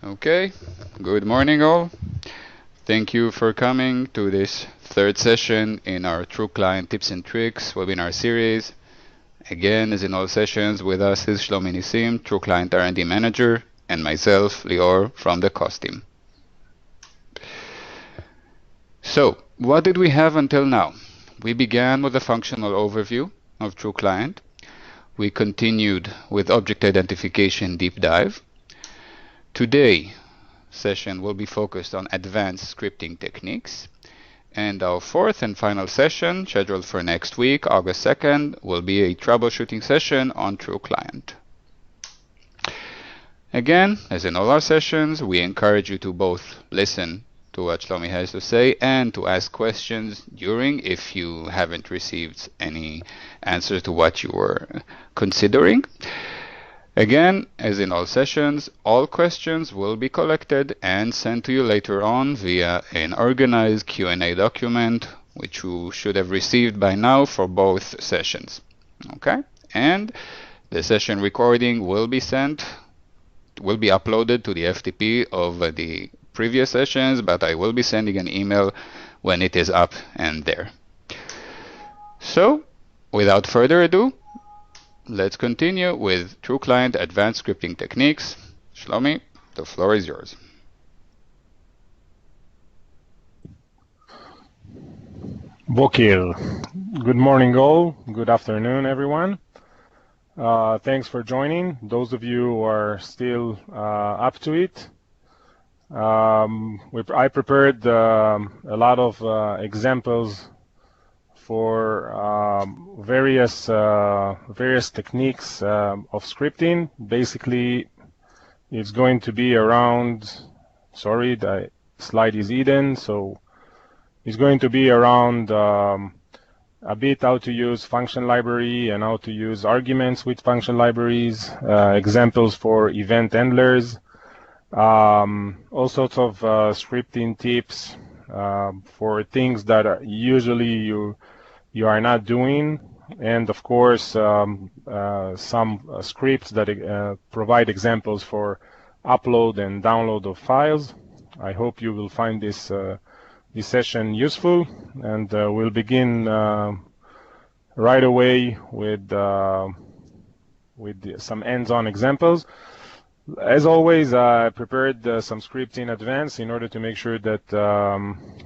Okay, good morning all. Thank you for coming to this third session in our TruClient Tips and Tricks webinar series. Again, as in all sessions, with us is Shlomi Nissim, TruClient R&D Manager, and myself, Lior, from the cost team. So, what did we have until now? We began with a functional overview of TruClient. We continued with object identification deep dive. Today, session will be focused on advanced scripting techniques. And our fourth and final session, scheduled for next week, August 2nd, will be a troubleshooting session on TruClient. Again, as in all our sessions, we encourage you to both listen to what Shlomi has to say and to ask questions during if you haven't received any answer to what you were considering. Again, as in all sessions, all questions will be collected and sent to you later on via an organized Q&A document, which you should have received by now for both sessions. Okay? And the session recording will be uploaded to the FTP of the previous sessions, but I will be sending an email when it is up and there. So, without further ado, let's continue with TruClient Advanced Scripting Techniques. Shlomi, the floor is yours. Bokir. Good morning all. Good afternoon everyone. Thanks for joining. Those of you who are still up to it. I prepared a lot of examples for various techniques of scripting. Basically, it's going to be around, sorry, the slide is hidden, so it's going to be around a bit how to use function library and how to use arguments with function libraries, examples for event handlers, all sorts of scripting tips for things that usually you are not doing, and of course some scripts that provide examples for upload and download of files. I hope you will find this session useful, and we'll begin right away with some hands-on examples. As always, I prepared some scripts in advance in order to make sure that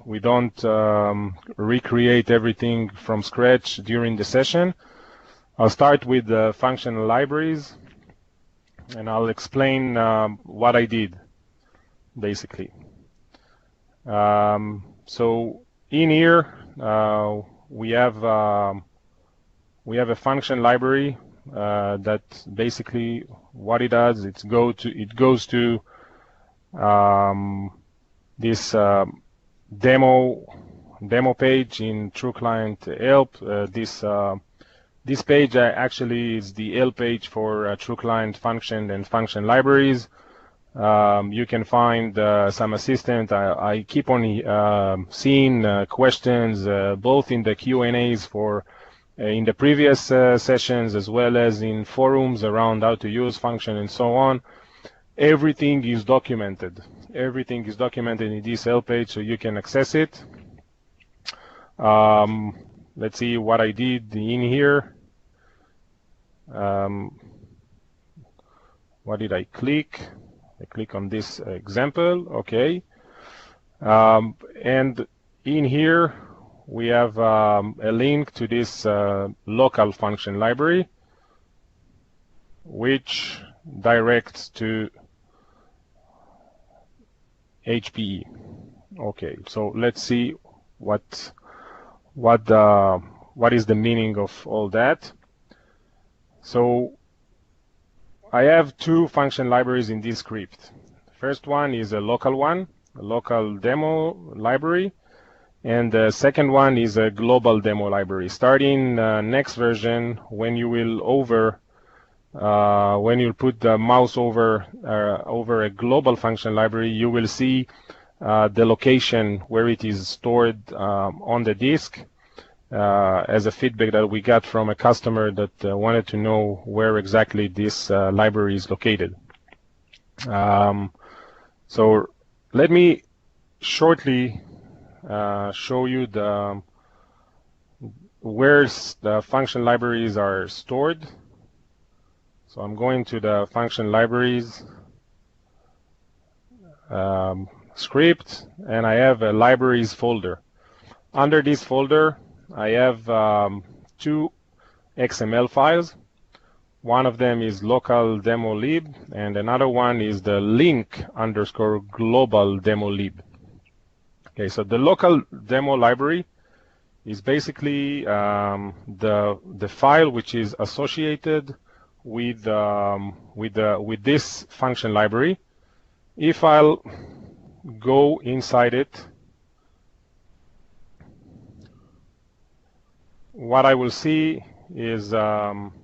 we don't recreate everything from scratch during the session. I'll start with the functional libraries, and I'll explain what I did, basically. So in here, we have a function library that basically what it does, it goes to this demo page in TruClient help. This page actually is the help page for TruClient function and function libraries. You can find some assistant. I keep on seeing questions both in the Q&As for in the previous sessions, as well as in forums around how to use function and so on. Everything is documented. Everything is documented in this help page, so you can access it. Let's see what I did in here. What did I click? I click on this example. Okay. And in here, we have a link to this local function library, which directs to HPE. Okay, so let's see what is the meaning of all that. So I have two function libraries in this script. First one is a local one, a local demo library. And the second one is a global demo library. Starting next version, when you put the mouse over a global function library, you will see the location where it is stored on the disk, as a feedback that we got from a customer that wanted to know where exactly this library is located. So let me shortly show you where the function libraries are stored. So I'm going to the function libraries script, and I have a libraries folder. Under this folder, I have two XML files. One of them is local demo lib, and another one is the link_global demo lib. Okay, so the local demo library is basically the file which is associated with this function library. If I'll go inside it, what I will see is just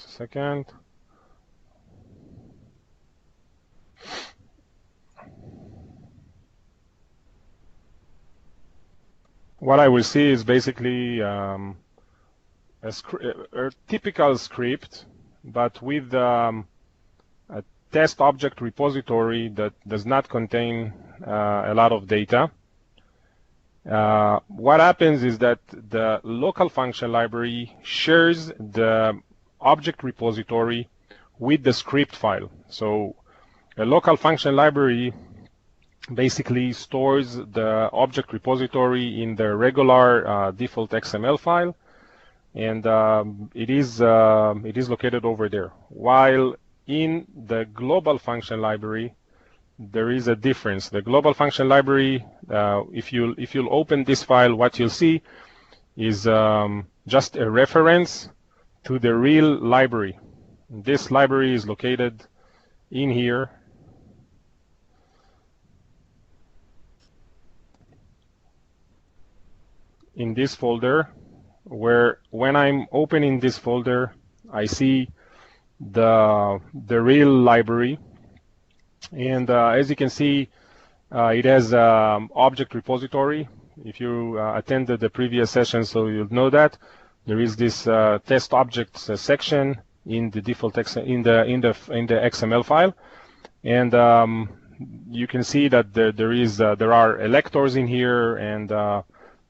a second. What I will see is basically a typical script, but with a test object repository that does not contain a lot of data. What happens is that the local function library shares the object repository with the script file. So a local function library basically stores the object repository in the regular default XML file, and it is located over there. While in the global function library, there is a difference. The global function library, if you'll open this file, what you'll see is just a reference to the real library. This library is located in here. In this folder, where when I'm opening this folder, I see the real library, and as you can see, it has object repository. If you attended the previous session, so you'll know that there is this test objects section in the default in the XML file, and you can see that there are electors in here, and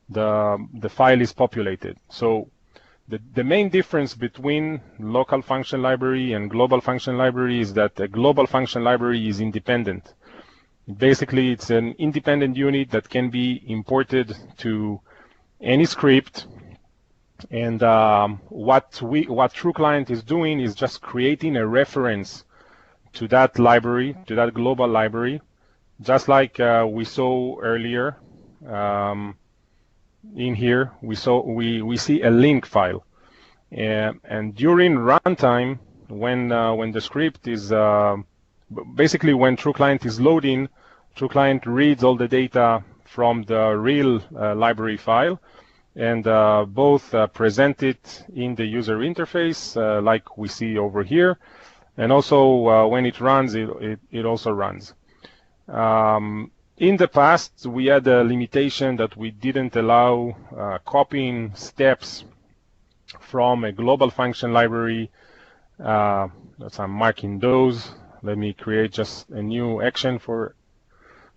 the file is populated. So the main difference between local function library and global function library is that a global function library is independent. Basically, it's an independent unit that can be imported to any script. And what TruClient is doing is just creating a reference to that library, to that global library, just like we saw earlier. In here, we see a link file, and during runtime, when the script is basically when TruClient is loading, TruClient reads all the data from the real library file, and both present it in the user interface, like we see over here, and also when it runs, it also runs. In the past, we had a limitation that we didn't allow copying steps from a global function library. That's I'm marking those. Let me create just a new action for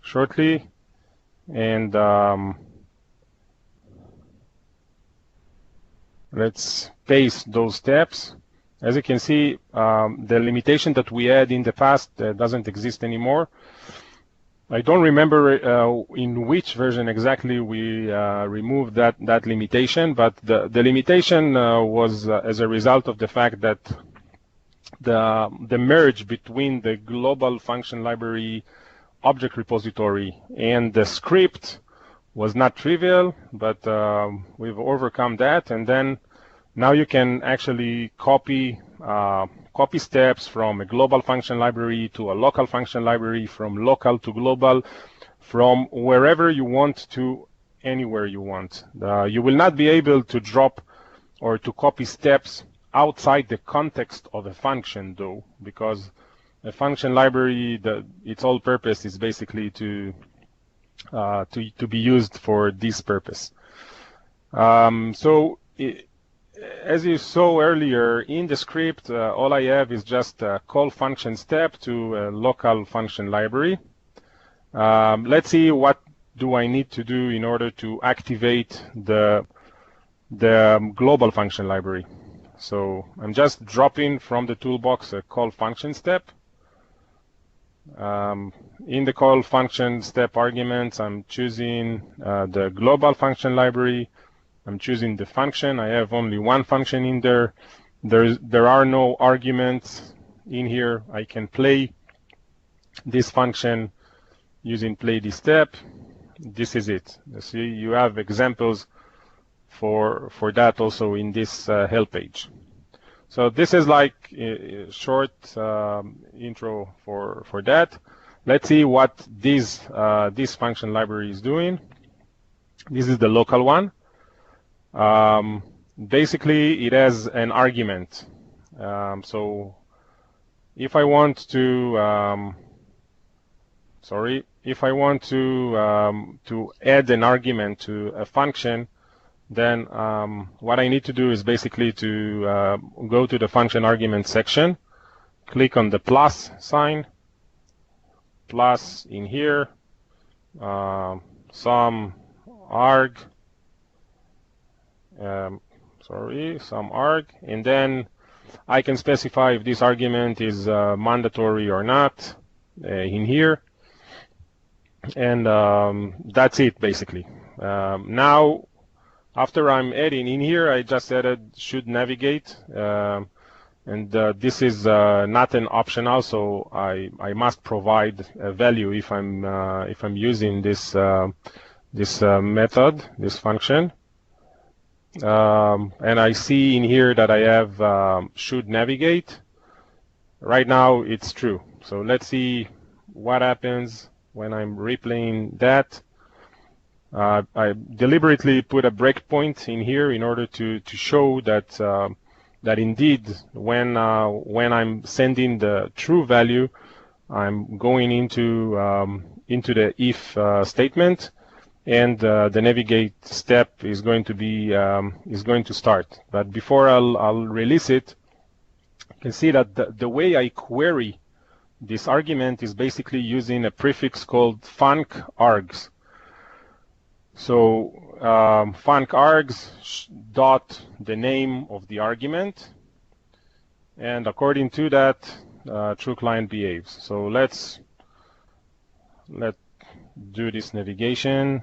shortly, and let's paste those steps. As you can see, the limitation that we had in the past doesn't exist anymore. I don't remember in which version exactly we removed that limitation, but the limitation was as a result of the fact that the merge between the global function library object repository and the script was not trivial, but we've overcome that, and then now you can actually copy steps from a global function library to a local function library, from local to global, from wherever you want to anywhere you want. You will not be able to drop or to copy steps outside the context of a function, though, because a function library, its whole purpose is basically to be used for this purpose. as you saw earlier in the script, all I have is just a call function step to a local function library. Let's see what do I need to do in order to activate the global function library. So I'm just dropping from the toolbox a call function step. In the call function step arguments, I'm choosing the global function library. I'm choosing the function. I have only one function in there. There are no arguments in here. I can play this function using play this step. This is it. See, you have examples for that also in this help page. So this is like a short intro for that. Let's see what this function library is doing. This is the local one. Basically, it has an argument. So if I want to, if I want to add an argument to a function, then what I need to do is basically to go to the function argument section, click on the plus sign, plus in here, some arg, some arg, and then I can specify if this argument is mandatory or not in here, and that's it basically. Now, after I'm adding in here, I just added should navigate, and this is not an optional, so I must provide a value if I'm using this method, this function. And I see in here that I have should navigate. Right now it's true. So let's see what happens when I'm replaying that. I deliberately put a breakpoint in here in order to show that that indeed when I'm sending the true value, I'm going into the if statement, and the navigate step is going to start. But before I'll release it, you can see that the way I query this argument is basically using a prefix called func_args. So func_args dot the name of the argument, and according to that, TruClient behaves. So let's do this navigation.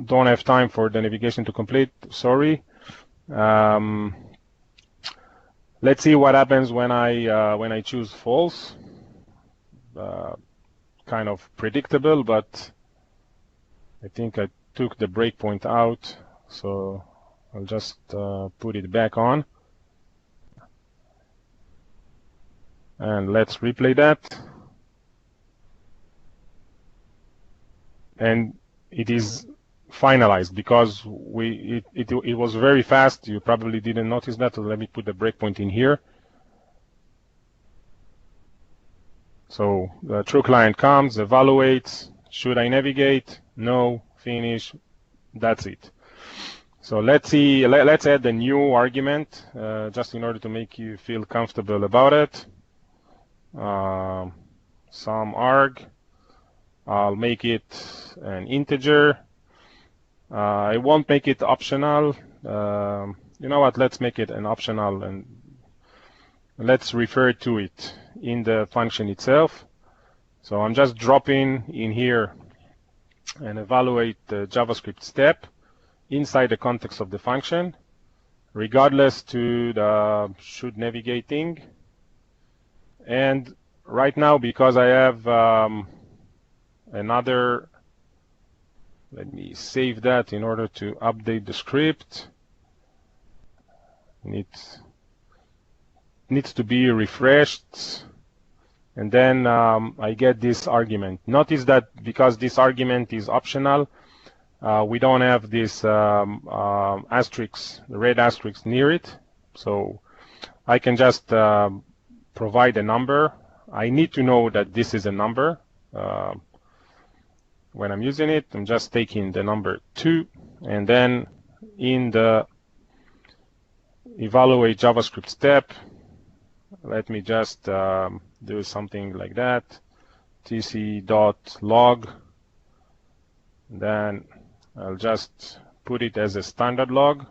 Don't have time for the navigation to complete, sorry. Let's see what happens when I choose false. Kind of predictable, but I think I took the breakpoint out, so I'll just put it back on. And let's replay that. And it is finalized because it was very fast. You probably didn't notice that, so let me put the breakpoint in here. So the TruClient comes, evaluates, should I navigate? No, finish, that's it. So let's see, let's add a new argument just in order to make you feel comfortable about it. Some arg, I'll make it an integer. I won't make it optional. You know what, let's make it an optional and let's refer to it in the function itself. So I'm just dropping in here and evaluate the JavaScript step inside the context of the function, regardless to the should navigating. And right now, because I have another, let me save that in order to update the script. Needs to be refreshed, and then I get this argument. Notice that because this argument is optional, we don't have this asterisk, the red asterisk near it, so I can just provide a number. I need to know that this is a number. When I'm using it, I'm just taking the number 2, and then in the evaluate JavaScript step, let me just do something like that, tc.log, then I'll just put it as a standard log.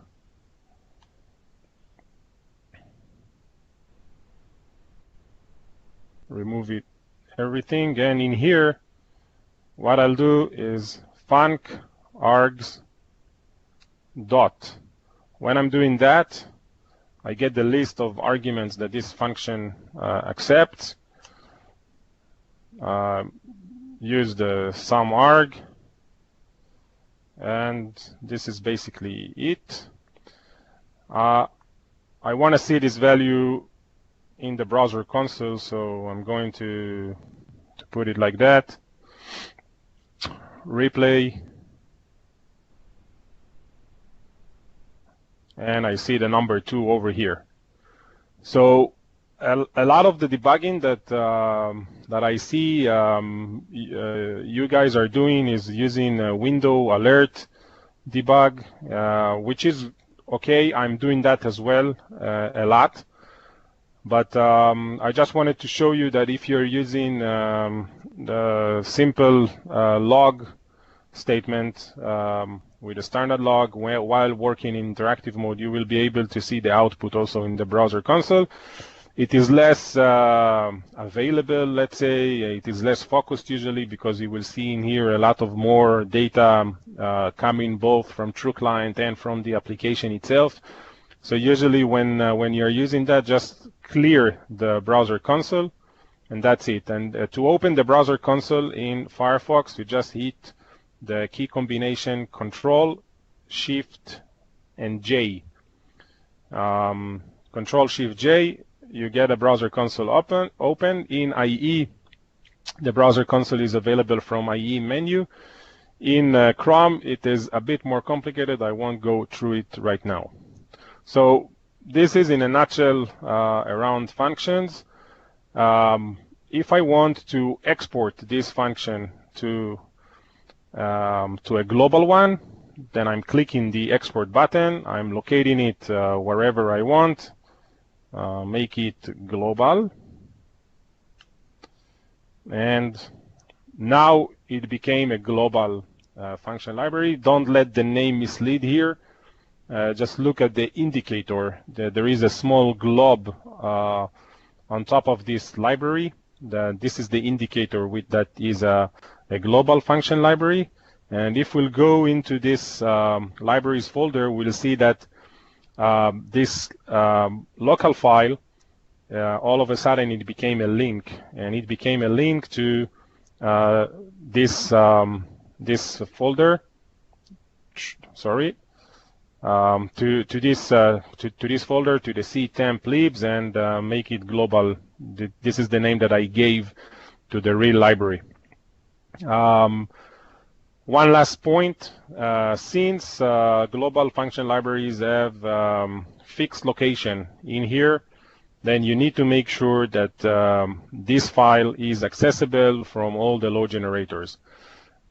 Remove it, everything, and in here what I'll do is func args dot. When I'm doing that, I get the list of arguments that this function accepts. Use the sum arg, and this is basically it. I want to see this value in the browser console, so I'm going to put it like that. Replay, and I see the number 2 over here. So a lot of the debugging that I see you guys are doing is using window alert debug, which is okay. I'm doing that as well a lot. But I just wanted to show you that if you're using the simple log statement with a standard log while working in interactive mode, you will be able to see the output also in the browser console. It is less available, let's say. It is less focused usually, because you will see in here a lot of more data coming both from TruClient and from the application itself. So usually when you're using that, just clear the browser console, and that's it. And to open the browser console in Firefox, you just hit the key combination Control, Shift, and J. Control, Shift, J, you get a browser console open. In IE, the browser console is available from IE menu. In Chrome, it is a bit more complicated. I won't go through it right now. So this is in a nutshell around functions. If I want to export this function to a global one, then I'm clicking the export button. I'm locating it wherever I want. Make it global. And now it became a global function library. Don't let the name mislead here. Just look at the indicator. There is a small globe on top of this library. This is the indicator that is a global function library. And if we'll go into this libraries folder, we'll see that this local file, all of a sudden it became a link, and it became a link to this folder. Sorry. To this folder, to the C temp libs, and make it global. This is the name that I gave to the real library. One last point, since global function libraries have fixed location in here, then you need to make sure that this file is accessible from all the load generators.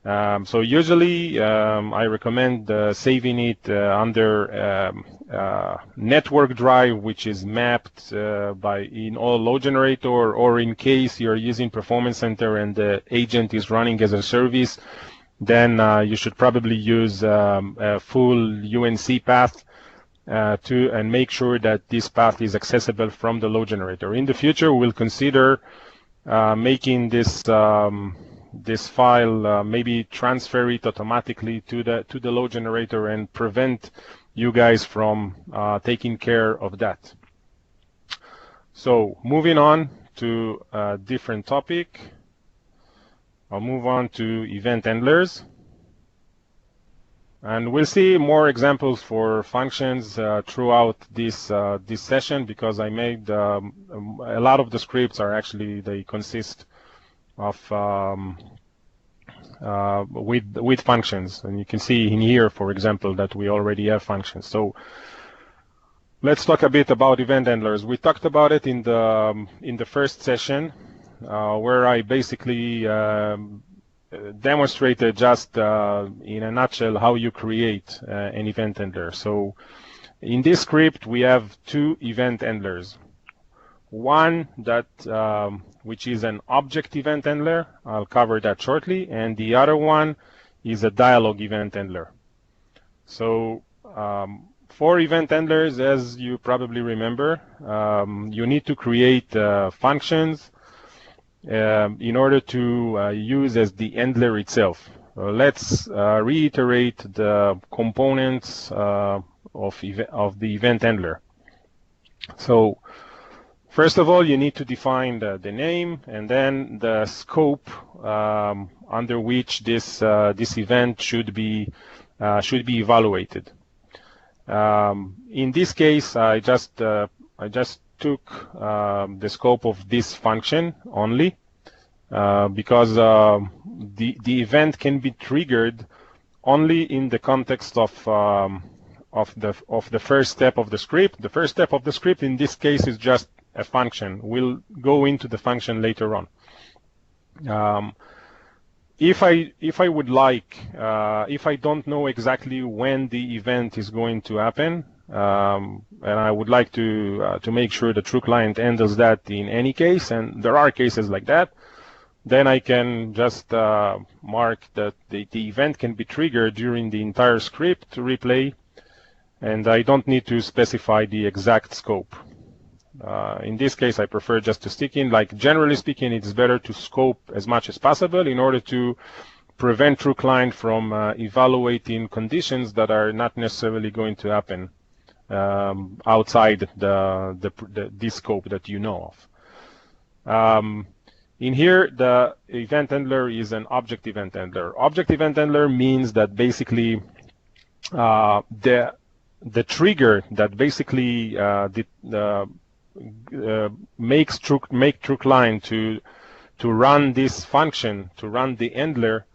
So usually I recommend saving it under network drive, which is mapped in all load generator, or in case you're using Performance Center and the agent is running as a service, then you should probably use a full UNC path and make sure that this path is accessible from the load generator. In the future, we'll consider making this this file, maybe transfer it automatically to the load generator and prevent you guys from taking care of that. So moving on to a different topic, I'll move on to event handlers. And we'll see more examples for functions throughout this this session, because I made a lot of the scripts are actually, they consist of with functions, and you can see in here, for example, that we already have functions. So let's talk a bit about event handlers. We talked about it in the first session, where I basically demonstrated just in a nutshell how you create an event handler. So in this script, we have two event handlers. One that which is an object event handler. I'll cover that shortly. And the other one is a dialog event handler. So for event handlers, as you probably remember, you need to create functions in order to use as the handler itself. Let's reiterate the components of the event handler. So first of all, you need to define the name and then the scope under which this event should be evaluated. In this case, I just took the scope of this function only because the event can be triggered only in the context of the first step of the script. The first step of the script in this case is just a function. We'll go into the function later on. If I would like, if I don't know exactly when the event is going to happen, and I would like to make sure the TruClient handles that in any case, and there are cases like that, then I can just mark that the event can be triggered during the entire script to replay, and I don't need to specify the exact scope. In this case, I prefer just to stick in, like generally speaking, it's better to scope as much as possible in order to prevent TruClient from evaluating conditions that are not necessarily going to happen outside this scope that you know of. In here, the event handler is an object event handler. Object event handler means that basically the trigger that basically make TruClient to run this function, to run the handler,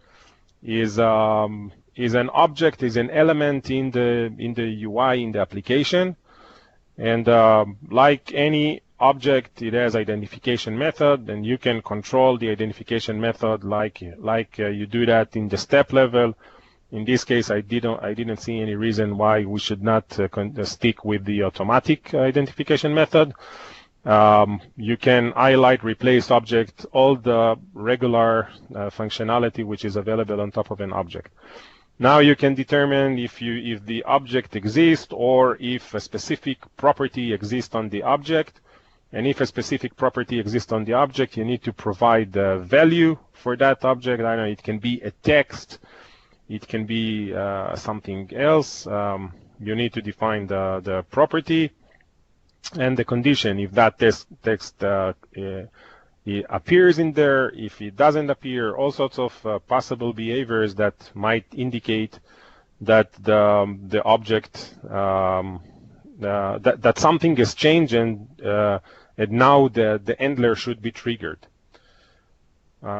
is an object, is an element in the UI, in the application, and like any object, it has identification method, and you can control the identification method like you do that in the step level. In this case, I didn't see any reason why we should not stick with the automatic identification method. You can highlight, replace object, all the regular functionality which is available on top of an object. Now you can determine if the object exists or if a specific property exists on the object. And if a specific property exists on the object, you need to provide the value for that object. I don't know, it can be a text, it can be something else. You need to define the property and the condition. If that text it appears in there, if it doesn't appear, all sorts of possible behaviors that might indicate that the object that something has changed and now the handler should be triggered.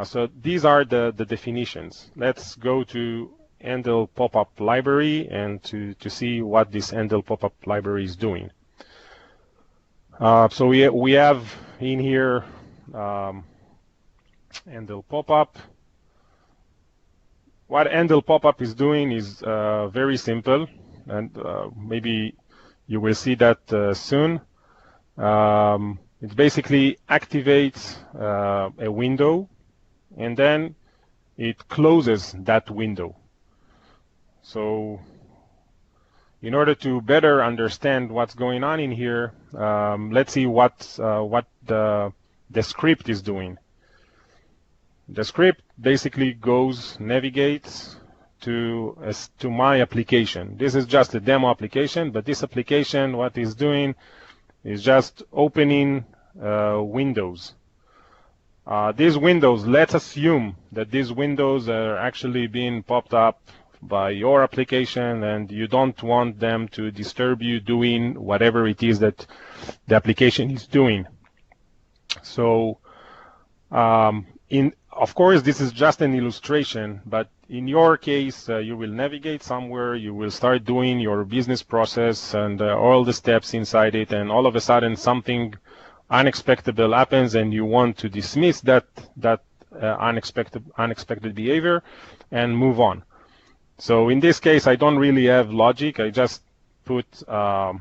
So these are the definitions. Let's go to handle pop-up library and to see what this handle pop-up library is doing. So we have in here handle pop-up. What handle pop-up is doing is very simple, and maybe you will see that soon. It basically activates a window, and then it closes that window. So in order to better understand what's going on in here, let's see what the script is doing. The script basically navigates to my application. This is just a demo application, but this application, what it's doing is just opening windows. These windows, let's assume that these windows are actually being popped up by your application and you don't want them to disturb you doing whatever it is that the application is doing. So of course, this is just an illustration, but in your case, you will navigate somewhere, you will start doing your business process and all the steps inside it, and all of a sudden something unexpected happens and you want to dismiss that unexpected behavior and move on. So in this case, I don't really have logic. I just put a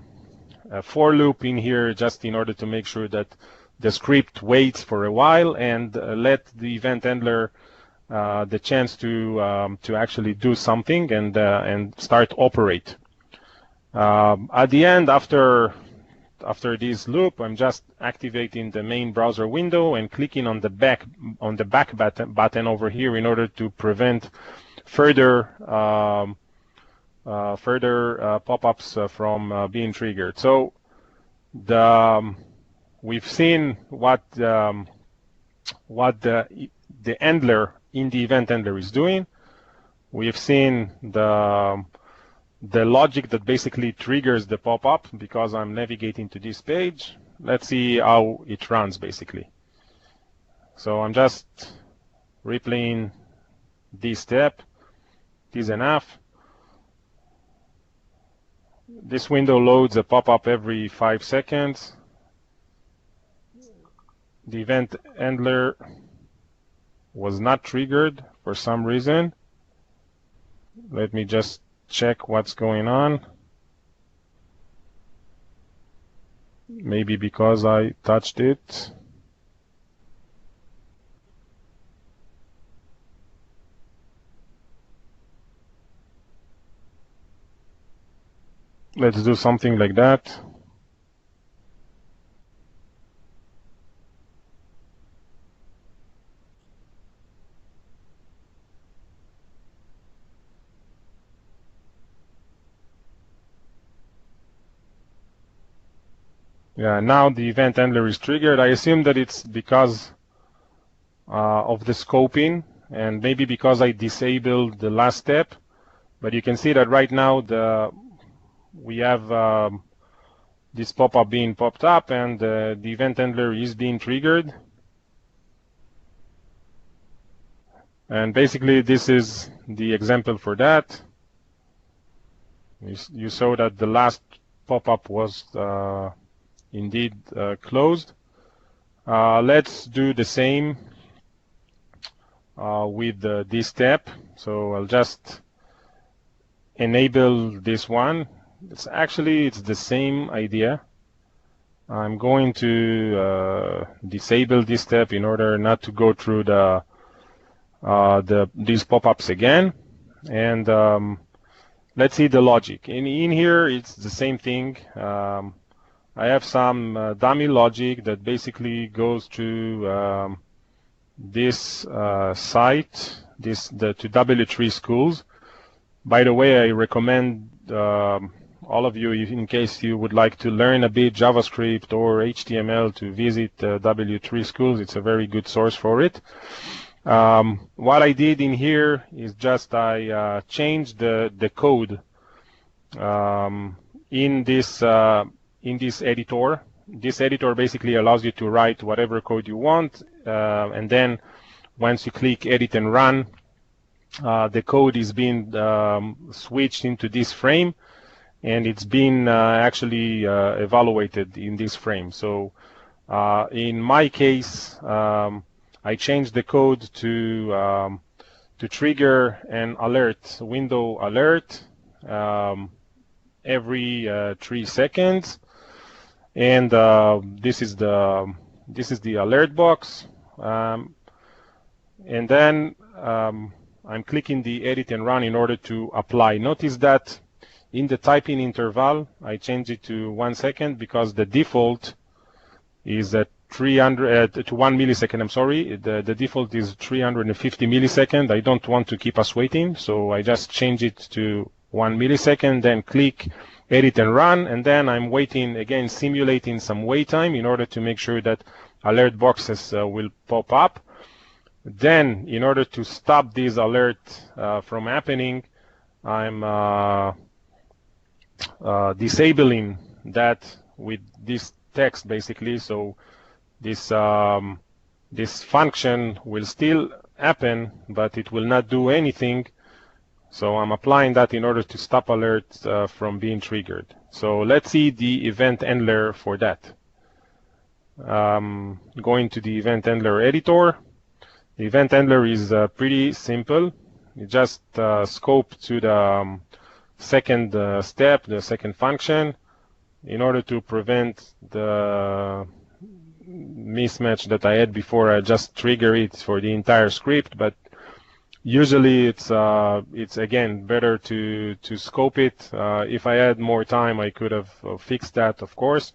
for loop in here just in order to make sure that the script waits for a while and let the event handler the chance to actually do something and start operate. At the end, after this loop, I'm just activating the main browser window and clicking on the back button over here in order to prevent further pop-ups from being triggered. So we've seen what the handler in the event handler is doing. We've seen the logic that basically triggers the pop-up because I'm navigating to this page. Let's see how it runs basically. So I'm just replaying this step. It is enough. This window loads a pop-up every 5 seconds. The event handler was not triggered for some reason. Let me just check what's going on. Maybe because I touched it. Let's do something like that. Yeah, now the event handler is triggered. I assume that it's because of the scoping and maybe because I disabled the last step. But you can see that right now we have this pop-up being popped up and the event handler is being triggered. And basically this is the example for that. You saw that the last pop-up was indeed closed. Let's do the same with this step. So I'll just enable this one. It's the same idea. I'm going to disable this step in order not to go through these pop-ups again. And let's see the logic. In here, it's the same thing. I have some dummy logic that basically goes to this site, to W3 schools. By the way, I recommend all of you, in case you would like to learn a bit JavaScript or HTML, to visit W3 schools. It's a very good source for it. What I did in here is just I changed the code in this editor. This editor basically allows you to write whatever code you want, and then once you click edit and run, the code is being switched into this frame, and it's been actually evaluated in this frame. So in my case, I changed the code to trigger an alert, window alert, every 3 seconds. And this is the alert box, and then I'm clicking the edit and run in order to apply. Notice that in the typing interval I changed it to 1 second because the default is at 300 to 1 millisecond. I'm sorry, the default is 350 milliseconds. I don't want to keep us waiting, so I just change it to 1 millisecond, then click edit and run, and then I'm waiting again, simulating some wait time in order to make sure that alert boxes will pop up. Then, in order to stop this alert from happening, I'm disabling that with this text basically. So this function will still happen, but it will not do anything. So I'm applying that in order to stop alerts from being triggered. So let's see the event handler for that. Going to the event handler editor. The event handler is pretty simple. You just scope to the second step, the second function, in order to prevent the mismatch that I had before. I just trigger it for the entire script, but usually it's again better to scope it. If I had more time, I could have fixed that, of course.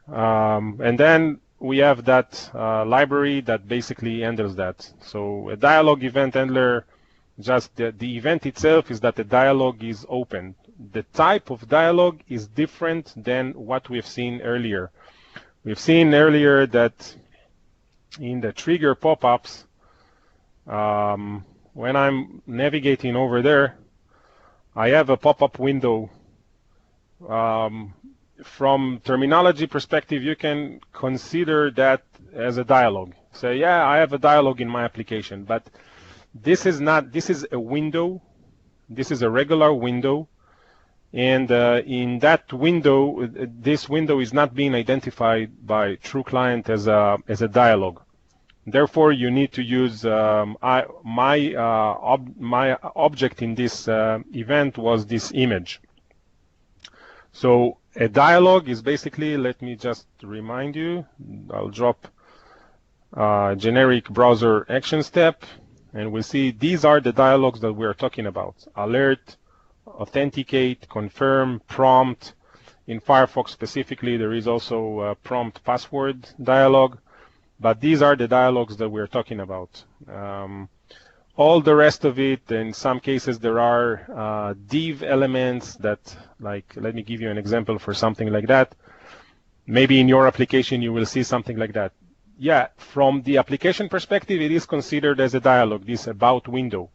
And then we have that library that basically handles that. So a dialog event handler, just the event itself is that the dialog is open. The type of dialog is different than what we've seen earlier. We've seen earlier that in the trigger pop-ups, when I'm navigating over there, I have a pop-up window. From terminology perspective, you can consider that as a dialog. Say, yeah, I have a dialog in my application, but this is not. This is a window. This is a regular window, and in that window, this window is not being identified by TruClient as a dialog. Therefore, you need to use my object in this event was this image. So a dialog is basically, let me just remind you, I'll drop generic browser action step, and we'll see these are the dialogs that we're talking about: alert, authenticate, confirm, prompt. In Firefox specifically, there is also a prompt password dialog, but these are the dialogs that we're talking about. All the rest of it, in some cases, there are div elements that, like, let me give you an example for something like that. Maybe in your application, you will see something like that. Yeah, from the application perspective, it is considered as a dialog, this about window.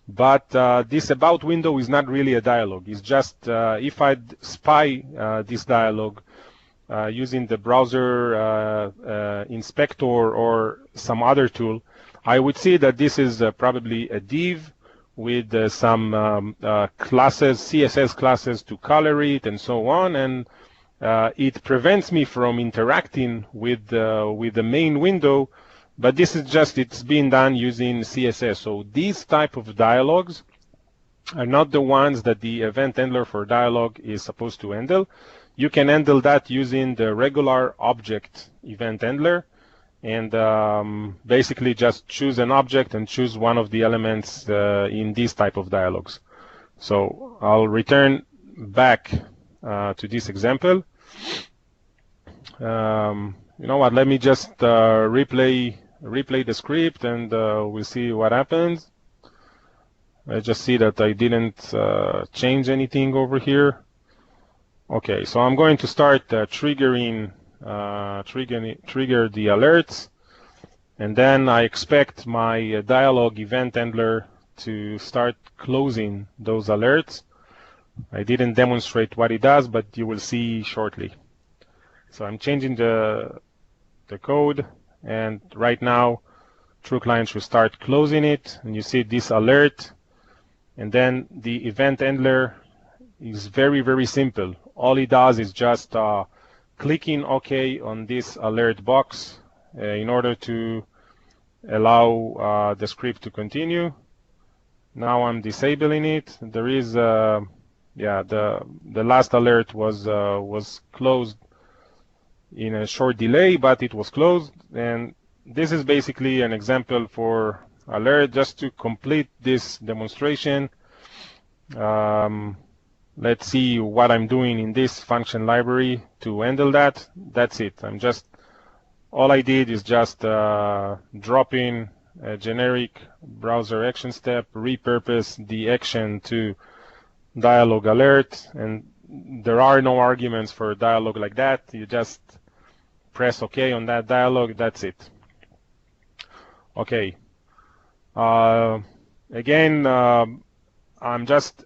But this about window is not really a dialog. It's just if I spy this dialog using the browser inspector or some other tool, I would see that this is probably a div with some classes, CSS classes to color it and so on, and it prevents me from interacting with the main window, but this is just, it's being done using CSS. So these type of dialogues are not the ones that the event handler for dialog is supposed to handle. You can handle that using the regular object event handler, and basically just choose an object and choose one of the elements in these type of dialogues. So I'll return back to this example. You know what, let me just replay the script, and we'll see what happens. I just see that I didn't change anything over here. Okay, so I'm going to start trigger the alerts, and then I expect my dialog event handler to start closing those alerts. I didn't demonstrate what it does, but you will see shortly. So I'm changing the code, and right now TruClient should start closing it, and you see this alert, and then the event handler is very, very simple. All it does is just clicking OK on this alert box in order to allow the script to continue. Now I'm disabling it. There is, yeah, the last alert was closed in a short delay, but it was closed. And this is basically an example for alert. Just to complete this demonstration, let's see what I'm doing in this function library to handle that. That's it. All I did is just drop in a generic browser action step, repurpose the action to dialog alert, and there are no arguments for a dialog like that. You just press OK on that dialog. That's it. Okay. Again, I'm just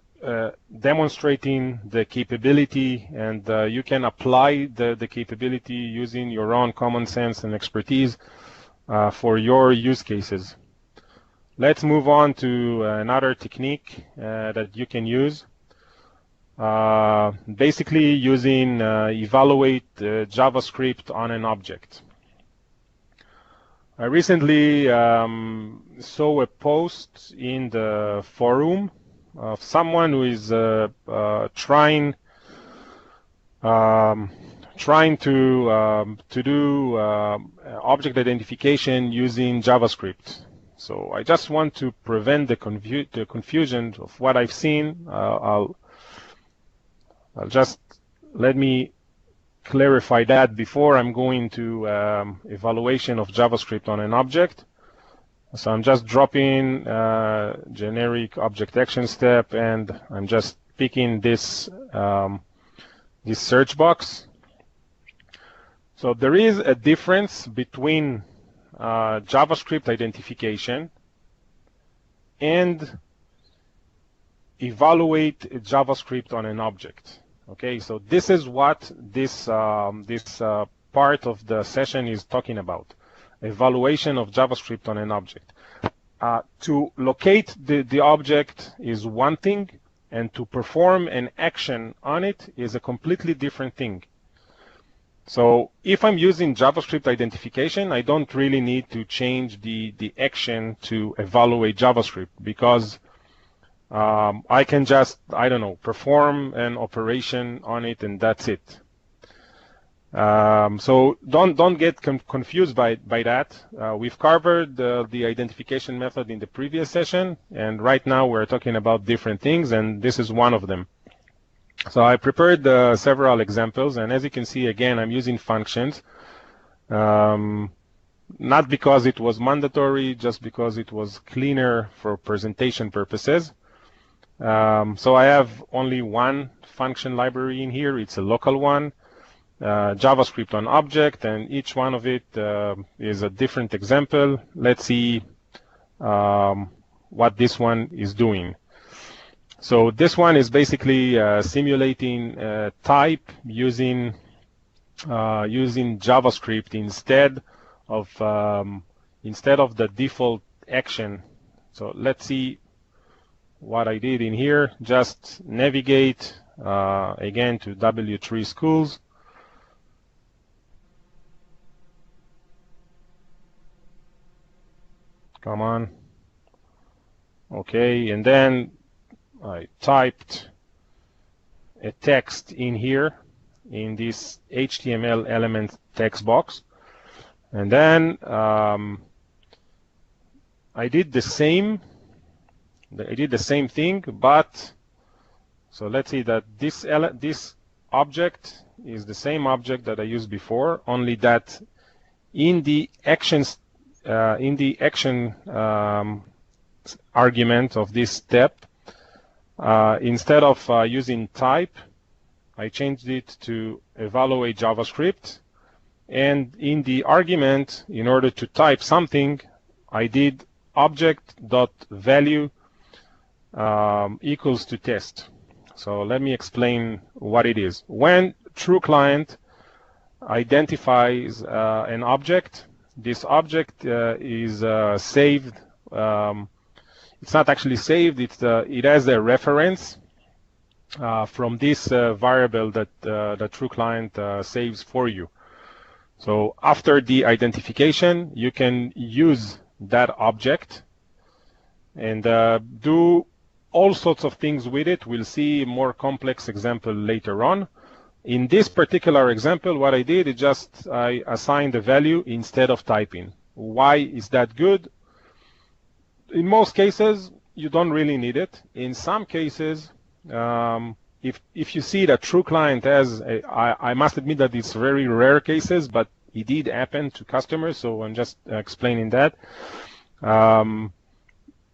demonstrating the capability, and you can apply the capability using your own common sense and expertise for your use cases. Let's move on to another technique that you can use. Basically using evaluate JavaScript on an object. I recently saw a post in the forum of someone who is trying to do object identification using JavaScript. So I just want to prevent the confusion of what I've seen. I'll just let me clarify that before I'm going to evaluation of JavaScript on an object. So I'm just dropping generic object action step, and I'm just picking this this search box. So there is a difference between JavaScript identification and evaluate JavaScript on an object. Okay, so this is what this part of the session is talking about: evaluation of JavaScript on an object. To locate the object is one thing, and to perform an action on it is a completely different thing. So if I'm using JavaScript identification, I don't really need to change the action to evaluate JavaScript, because I can just, I don't know, perform an operation on it, and that's it. So don't get confused by that. We've covered the identification method in the previous session, and right now we're talking about different things, and this is one of them. So I prepared several examples, and as you can see, again, I'm using functions, not because it was mandatory, just because it was cleaner for presentation purposes. So I have only one function library in here. It's a local one, JavaScript on object, and each one of it is a different example. Let's see what this one is doing. So this one is basically simulating type using JavaScript instead of the default action. So let's see what I did in here. Just navigate again to W3 schools. Come on. Okay, and then I typed a text in here in this HTML element text box, and then I did the same thing, but so let's see that this object is the same object that I used before, only that in the actions argument of this step, instead of using type, I changed it to evaluate JavaScript, and in the argument, in order to type something, I did object.value equals to test. So let me explain what it is. When TruClient identifies an object, this object is saved. It's not actually saved. It has a reference from this variable that TruClient saves for you. So after the identification, you can use that object and do all sorts of things with it. We'll see a more complex example later on. In this particular example, what I did is just I assigned a value instead of typing. Why is that good? In most cases, you don't really need it. In some cases, if you see that TruClient has, I must admit that it's very rare cases, but it did happen to customers, so I'm just explaining that.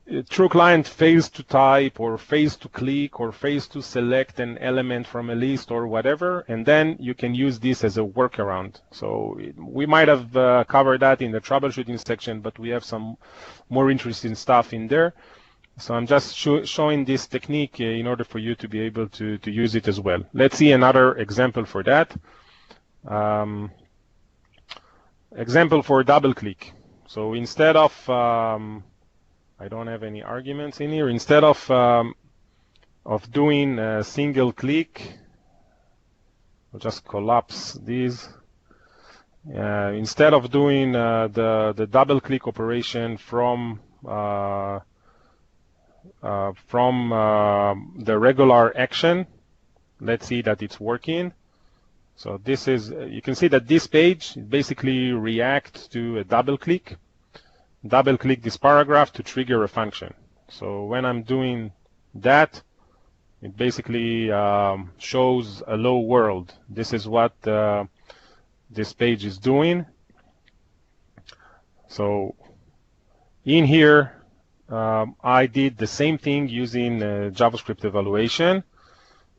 TruClient fails to type, or fails to click, or fails to select an element from a list or whatever, and then you can use this as a workaround. So we might have covered that in the troubleshooting section, but we have some more interesting stuff in there. So I'm just showing this technique in order for you to be able to use it as well. Let's see another example for that. Example for double click. So instead of I don't have any arguments in here. Instead of doing a single click, I'll just collapse these. Instead of doing the double click operation from the regular action, let's see that it's working. So this is, you can see that this page basically reacts to a double click this paragraph to trigger a function. So when I'm doing that, it basically shows a hello world. This is what this page is doing. So in here, I did the same thing using JavaScript evaluation.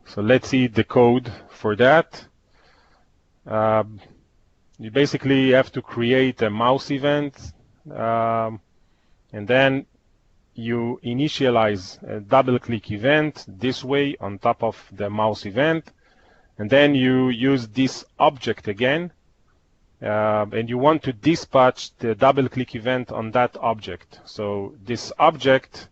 So let's see the code for that. You basically have to create a mouse event, and then you initialize a double click event this way on top of the mouse event, and then you use this object again, and you want to dispatch the double click event on that object. So this object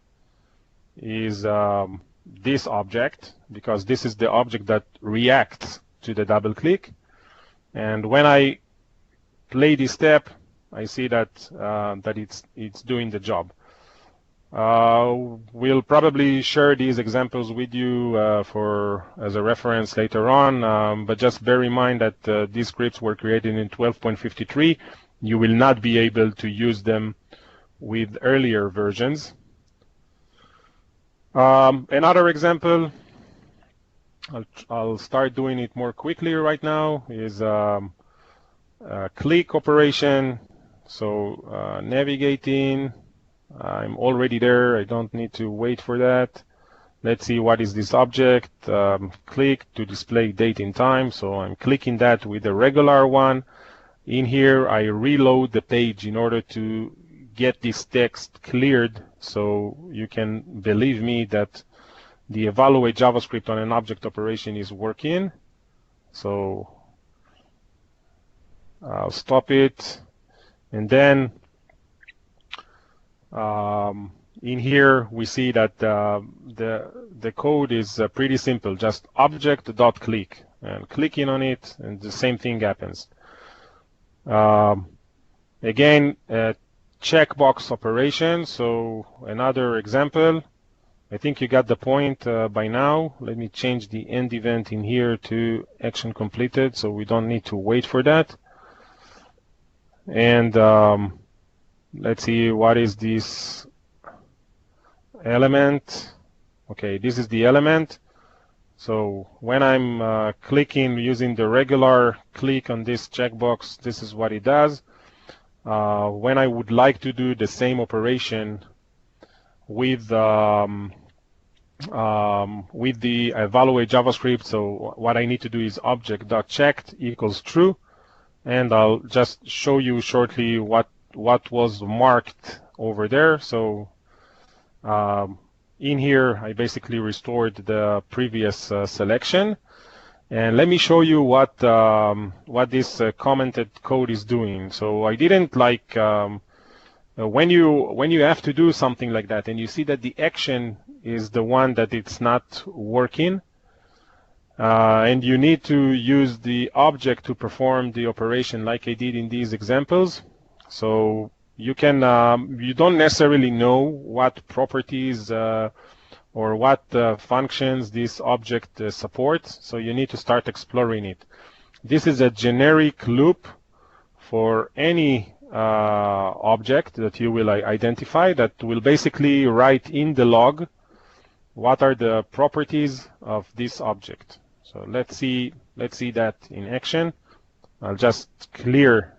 is this object, because this is the object that reacts to the double click. And when I play this step, I see that it's doing the job. We'll probably share these examples with you as a reference later on, but just bear in mind that these scripts were created in 12.53. You will not be able to use them with earlier versions. Another example, I'll start doing it more quickly right now, is a click operation. So navigating, I'm already there, I don't need to wait for that. Let's see, what is this object? Click to display date and time, so I'm clicking that with the regular one. In here I reload the page in order to get this text cleared, so you can believe me that the evaluate JavaScript on an object operation is working. So I'll stop it, and then in here we see that the code is pretty simple, just object.click, and clicking on it and the same thing happens. Again, checkbox operation. So another example, I think you got the point by now. Let me change the end event in here to action completed, so we don't need to wait for that. And let's see, what is this element? Okay, this is the element. So when I'm clicking using the regular click on this checkbox, this is what it does. When I would like to do the same operation with the evaluate JavaScript, so what I need to do is object.checked equals true, and I'll just show you shortly what was marked over there. So in here I basically restored the previous selection, and let me show you what this commented code is doing. So I didn't like when you have to do something like that and you see that the action is the one that it's not working, and you need to use the object to perform the operation like I did in these examples. So you can you don't necessarily know what properties or what functions this object supports, so you need to start exploring it. This is a generic loop for any object that you will identify, that will basically write in the log what are the properties of this object. So let's see that in action. I'll just clear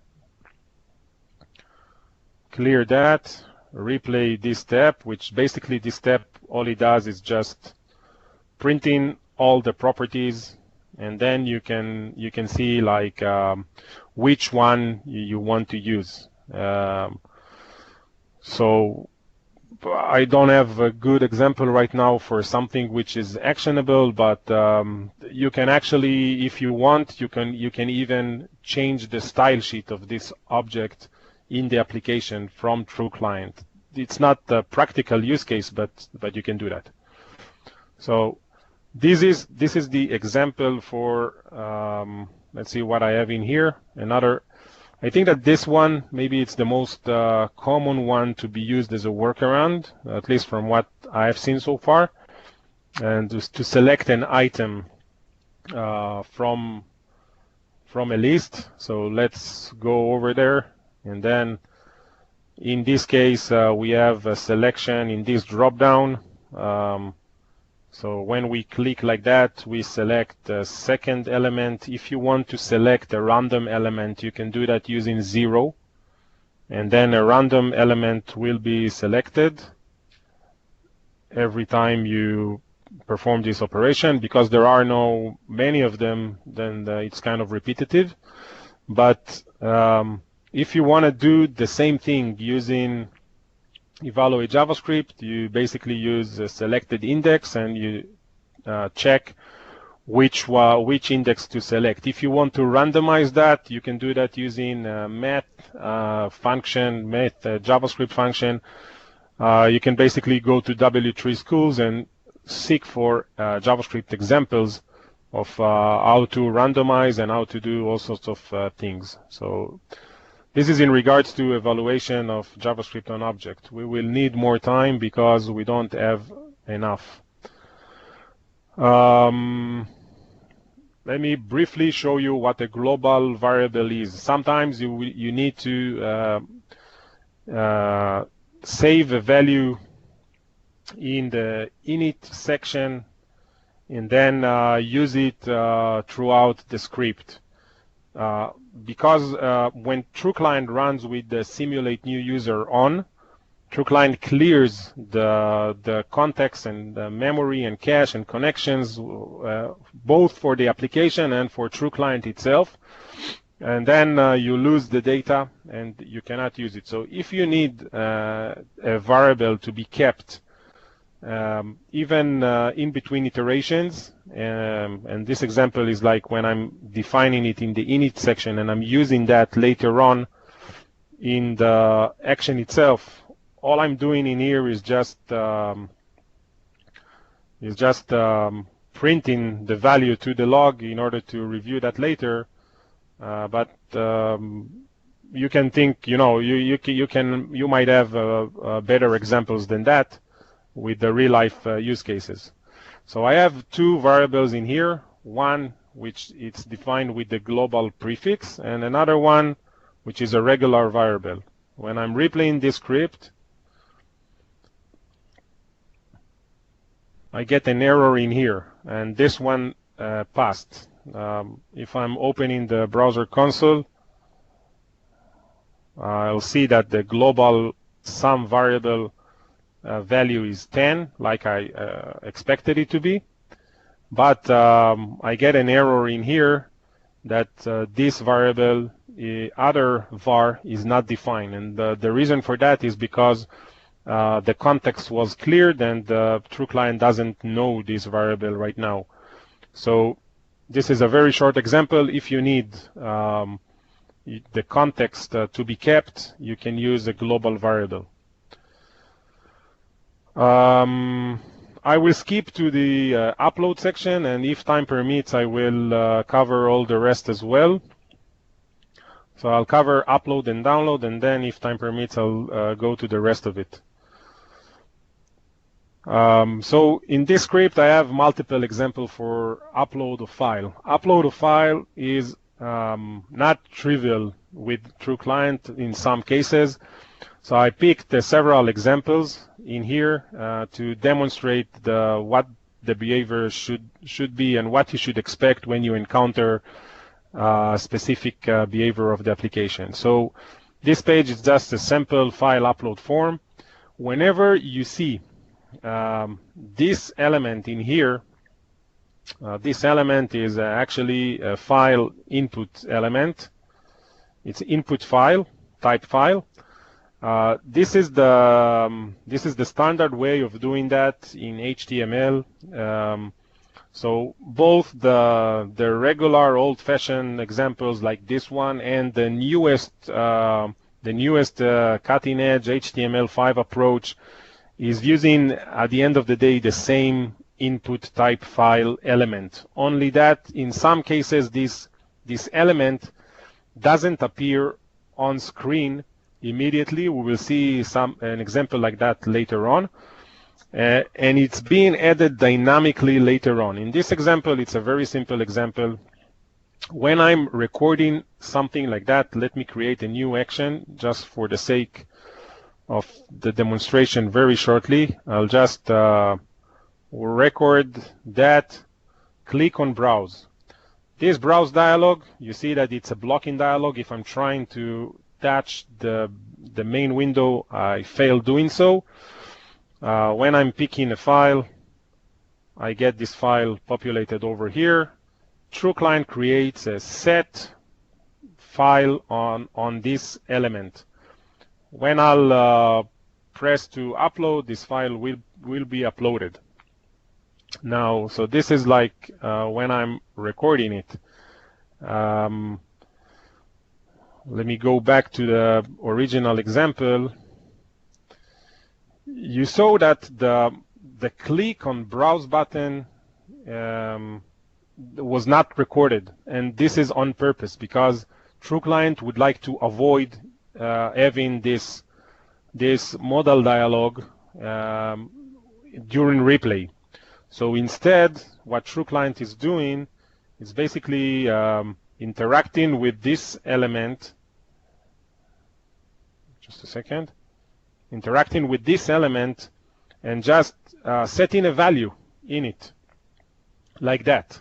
that, replay this step, which basically this step, all it does is just printing all the properties, and then you can see like which one you want to use. So I don't have a good example right now for something which is actionable, but you can actually, if you want, you can even change the style sheet of this object in the application from TruClient. It's not a practical use case, but you can do that. So this is the example for let's see what I have in here. Another I think that this one, maybe it's the most common one to be used as a workaround, at least from what I've seen so far, and just to select an item from a list. So let's go over there, and then in this case we have a selection in this drop down. So when we click like that, we select the second element. If you want to select a random element, you can do that using 0, and then a random element will be selected every time you perform this operation. Because there are no many of them, then it's kind of repetitive. But if you want to do the same thing using evaluate JavaScript, you basically use a selected index and you check which index to select. If you want to randomize that, you can do that using math JavaScript function. You can basically go to W3 Schools and seek for JavaScript examples of how to randomize and how to do all sorts of things. So this is in regards to evaluation of JavaScript on object. We will need more time because we don't have enough. Let me briefly show you what a global variable is. Sometimes you need to save a value in the init section and then use it throughout the script. Because when TruClient runs with the simulate new user on, TruClient clears the context and the memory and cache and connections, both for the application and for TruClient itself. And then you lose the data and you cannot use it. So if you need a variable to be kept even in between iterations, and this example is like when I'm defining it in the init section and I'm using that later on in the action itself, all I'm doing in here is just printing the value to the log in order to review that later. But you can think, you might have better examples than that with the real life use cases. So I have two variables in here, one which it's defined with the global prefix and another one which is a regular variable. When I'm replaying this script, I get an error in here, and this one passed. If I'm opening the browser console, I'll see that the global sum variable value is 10, like I expected it to be. But I get an error in here that this variable, other var, is not defined. And the reason for that is because the context was cleared and TruClient doesn't know this variable right now. So this is a very short example. If you need the context to be kept, you can use a global variable. I will skip to the upload section, and if time permits, I will cover all the rest as well. So I'll cover upload and download, and then if time permits, I'll go to the rest of it. So in this script, I have multiple examples for upload of file. Upload of file is not trivial with TruClient in some cases. So I picked several examples in here to demonstrate what the behavior should be and what you should expect when you encounter specific behavior of the application. So this page is just a simple file upload form. Whenever you see this element in here, this element is actually a file input element. It's input file, type file. This is the standard way of doing that in HTML. So both the regular old-fashioned examples like this one and the newest cutting-edge HTML5 approach is using, at the end of the day, the same input type file element. Only that in some cases this element doesn't appear on screen immediately. We will see an example like that later on. And it's being added dynamically later on. In this example, it's a very simple example. When I'm recording something like that, let me create a new action just for the sake of the demonstration very shortly. I'll just record that, click on browse. This browse dialog, you see that it's a blocking dialog. If I'm trying to touch the main window, I fail doing so. When I'm picking a file, I get this file populated over here. TruClient creates a set file on this element. When I'll press to upload, this file will be uploaded. Now, so this is like when I'm recording it. Let me go back to the original example. You saw that the click on browse button was not recorded, and this is on purpose because TruClient would like to avoid having this modal dialog during replay. So instead, what TruClient is doing is basically interacting with this element. Just a second. Interacting with this element and just setting a value in it, like that.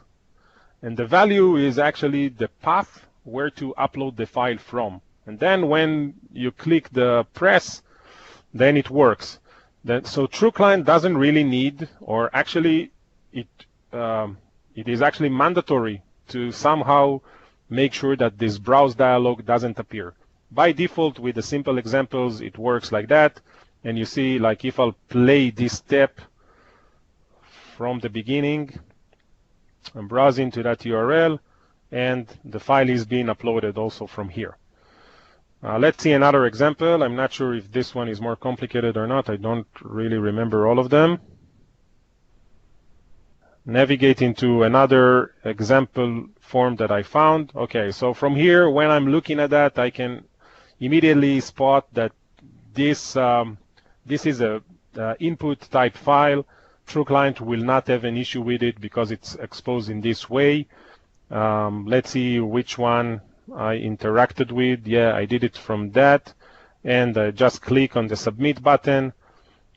And the value is actually the path where to upload the file from. And then when you click the press, then it works. So TruClient doesn't really need, or actually it is actually mandatory to somehow make sure that this browse dialog doesn't appear. By default, with the simple examples, it works like that. And you see, like if I'll play this step from the beginning, I'm browsing to that URL, and the file is being uploaded also from here. Let's see another example. I'm not sure if this one is more complicated or not. I don't really remember all of them. Navigate into another example form that I found. Okay, so from here, when I'm looking at that, I can immediately spot that this is a input type file. TruClient will not have an issue with it because it's exposed in this way. Let's see which one I interacted with. Yeah, I did it from that, and just click on the submit button,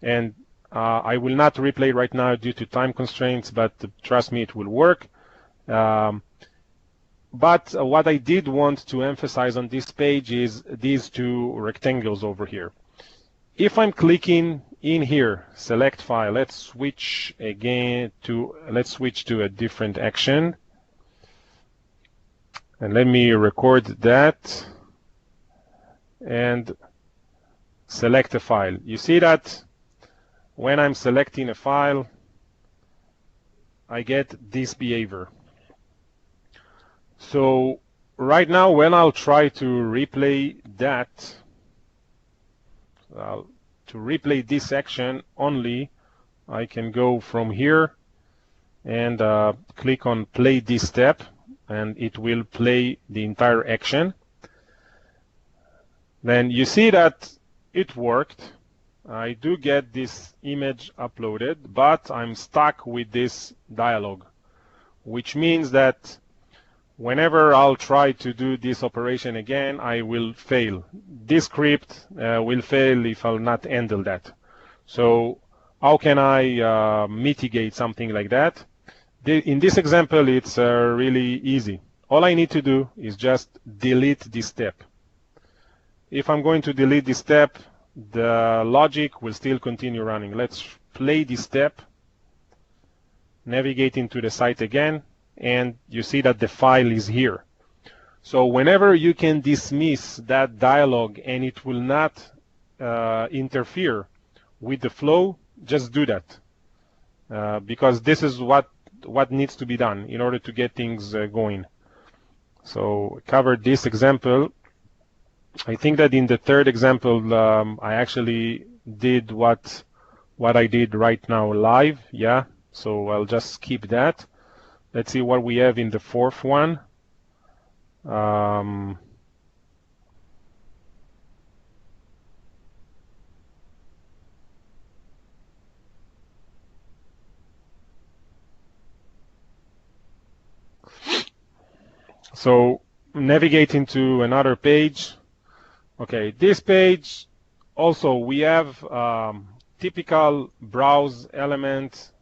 and I will not replay right now due to time constraints, but trust me, it will work. But what I did want to emphasize on this page is these two rectangles over here. If I'm clicking in here, select file, let's switch to a different action. And let me record that and select a file. You see that when I'm selecting a file, I get this behavior. So right now, when I'll try to replay that, to replay this action only, I can go from here and click on play this step, and it will play the entire action. Then you see that it worked. I do get this image uploaded, but I'm stuck with this dialog, which means that whenever I'll try to do this operation again, I will fail. This script will fail if I'll not handle that. So how can I mitigate something like that? In this example, it's really easy. All I need to do is just delete this step. If I'm going to delete this step, the logic will still continue running. Let's play this step, navigate into the site again, and you see that the file is here. So whenever you can dismiss that dialog and it will not interfere with the flow, just do that. Because this is what needs to be done in order to get things going. So covered this example. I think that in the third example, I actually did what I did right now live. Yeah, so I'll just skip that. Let's see what we have in the fourth one. So navigating to another page. Okay, this page also we have typical browse elements.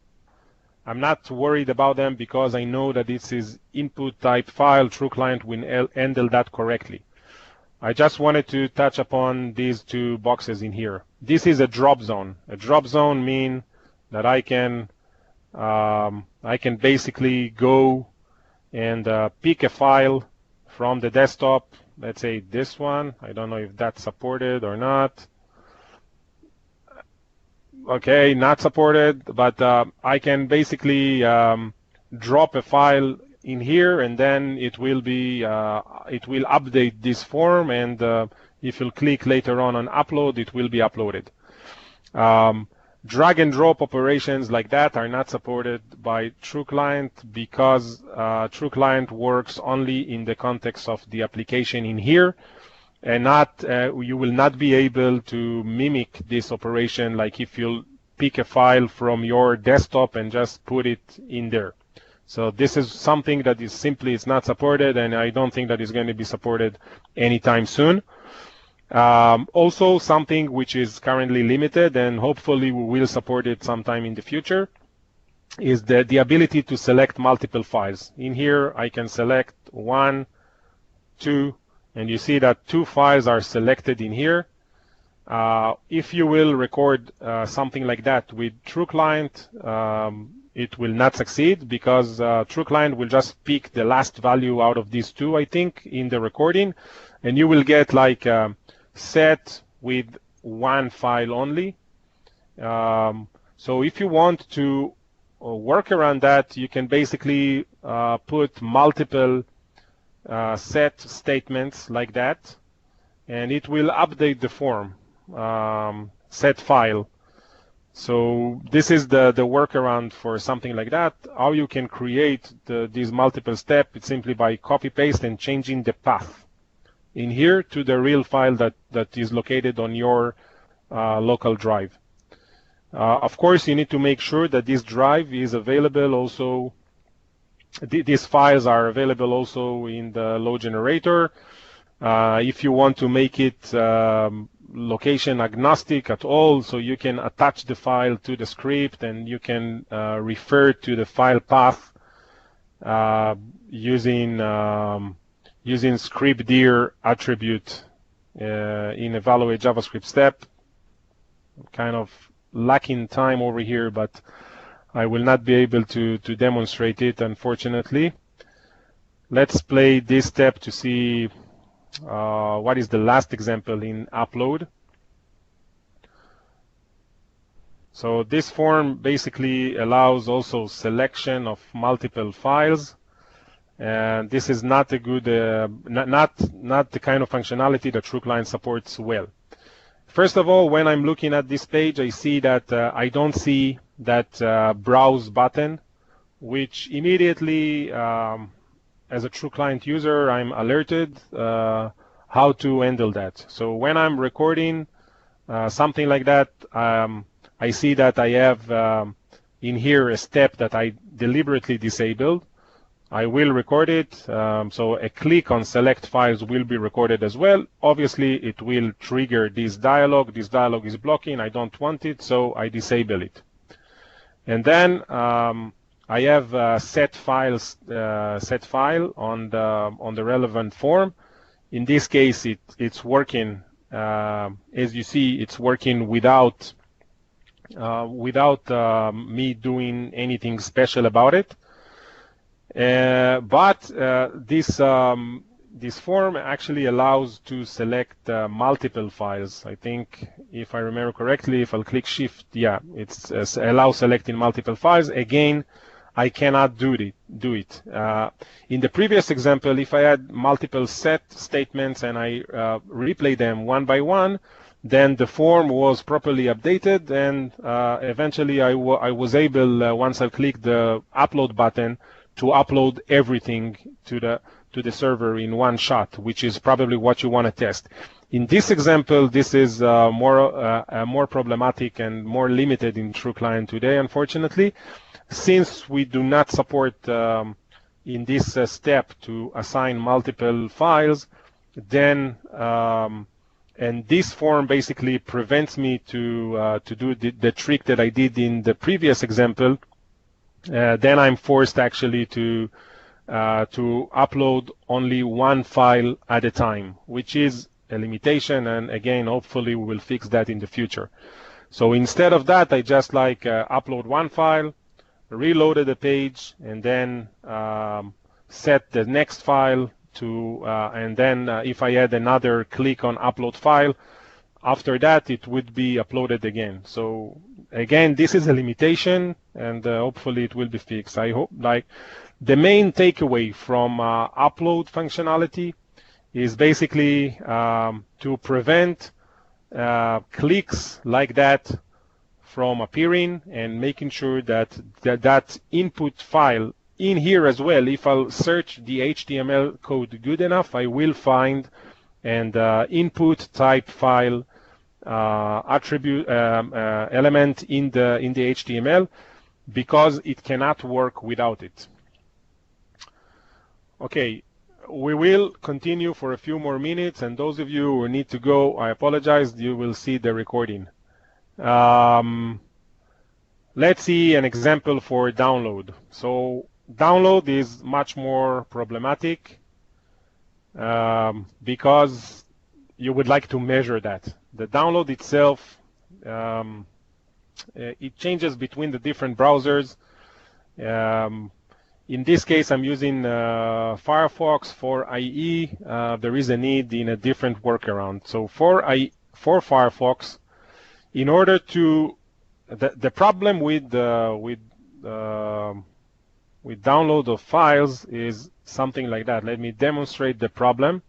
I'm not worried about them because I know that this is input type file. TruClient will handle that correctly. I just wanted to touch upon these two boxes in here. This is a drop zone. A drop zone means that I can basically go and pick a file from the desktop. Let's say this one. I don't know if that's supported or not. Okay, not supported, but I can basically drop a file in here, and then it will update this form, and if you click later on upload, it will be uploaded. Drag and drop operations like that are not supported by TruClient because TruClient works only in the context of the application in here, and you will not be able to mimic this operation like if you pick a file from your desktop and just put it in there. So this is something that is simply it's not supported, and I don't think that is going to be supported anytime soon. Also, something which is currently limited and hopefully we will support it sometime in the future is the ability to select multiple files. In here I can select 1, 2, and you see that 2 files are selected in here. If you will record something like that with TruClient, it will not succeed because TruClient will just pick the last value out of these 2, I think, in the recording, and you will get like set with 1 file only. So if you want to work around that, you can basically put multiple set statements like that, and it will update the form set file. So this is the workaround for something like that. How you can create these multiple steps, it's simply by copy paste and changing the path in here to the real file that is located on your local drive. Of course, you need to make sure that this drive is available also. These files are available also in the load generator. If you want to make it location agnostic at all, so you can attach the file to the script and you can refer to the file path using scriptdir attribute in evaluate JavaScript step. I'm kind of lacking time over here, but I will not be able to demonstrate it, unfortunately. Let's play this step to see what is the last example in upload. So this form basically allows also selection of multiple files, and this is not a good, not the kind of functionality that TruClient supports well. First of all, when I'm looking at this page, I see that I don't see that browse button, which immediately as a TruClient user, I'm alerted how to handle that. So when I'm recording something like that, I see that I have in here a step that I deliberately disabled. I will record it. So a click on select files will be recorded as well. Obviously, it will trigger this dialog. This dialog is blocking. I don't want it, so I disable it. And then I have set file on the relevant form. In this case, it's working. As you see, it's working without me doing anything special about it. But this form actually allows to select multiple files. I think, if I remember correctly, if I'll click Shift, yeah, it's allows selecting multiple files. Again, I cannot do it. In the previous example, if I had multiple set statements and I replay them one by one, then the form was properly updated, and eventually I was able, once I clicked the upload button, to upload everything to the server in one shot, which is probably what you want to test. In this example, this is more problematic and more limited in TruClient today, unfortunately, since we do not support in this step to assign multiple files, then and this form basically prevents me to do the trick that I did in the previous example. Then I'm forced actually to upload only one file at a time, which is a limitation, and again, hopefully we will fix that in the future. So instead of that, I just upload one file, reloaded the page, and then set the next file to, and then if I add another click on upload file, after that it would be uploaded again. So again, this is a limitation, and hopefully it will be fixed. I hope, the main takeaway from upload functionality is basically to prevent clicks like that from appearing, and making sure that that input file in here as well, if I'll search the HTML code good enough, I will find an input type file attribute element in the HTML, because it cannot work without it. Okay, we will continue for a few more minutes, and those of you who need to go, I apologize, you will see the recording. Let's see an example for download. So download is much more problematic because you would like to measure that. The download itself, it changes between the different browsers. In this case, I'm using Firefox. For IE, there is a need in a different workaround. So for Firefox, in order to the problem with download of files is something like that. Let me demonstrate the problem,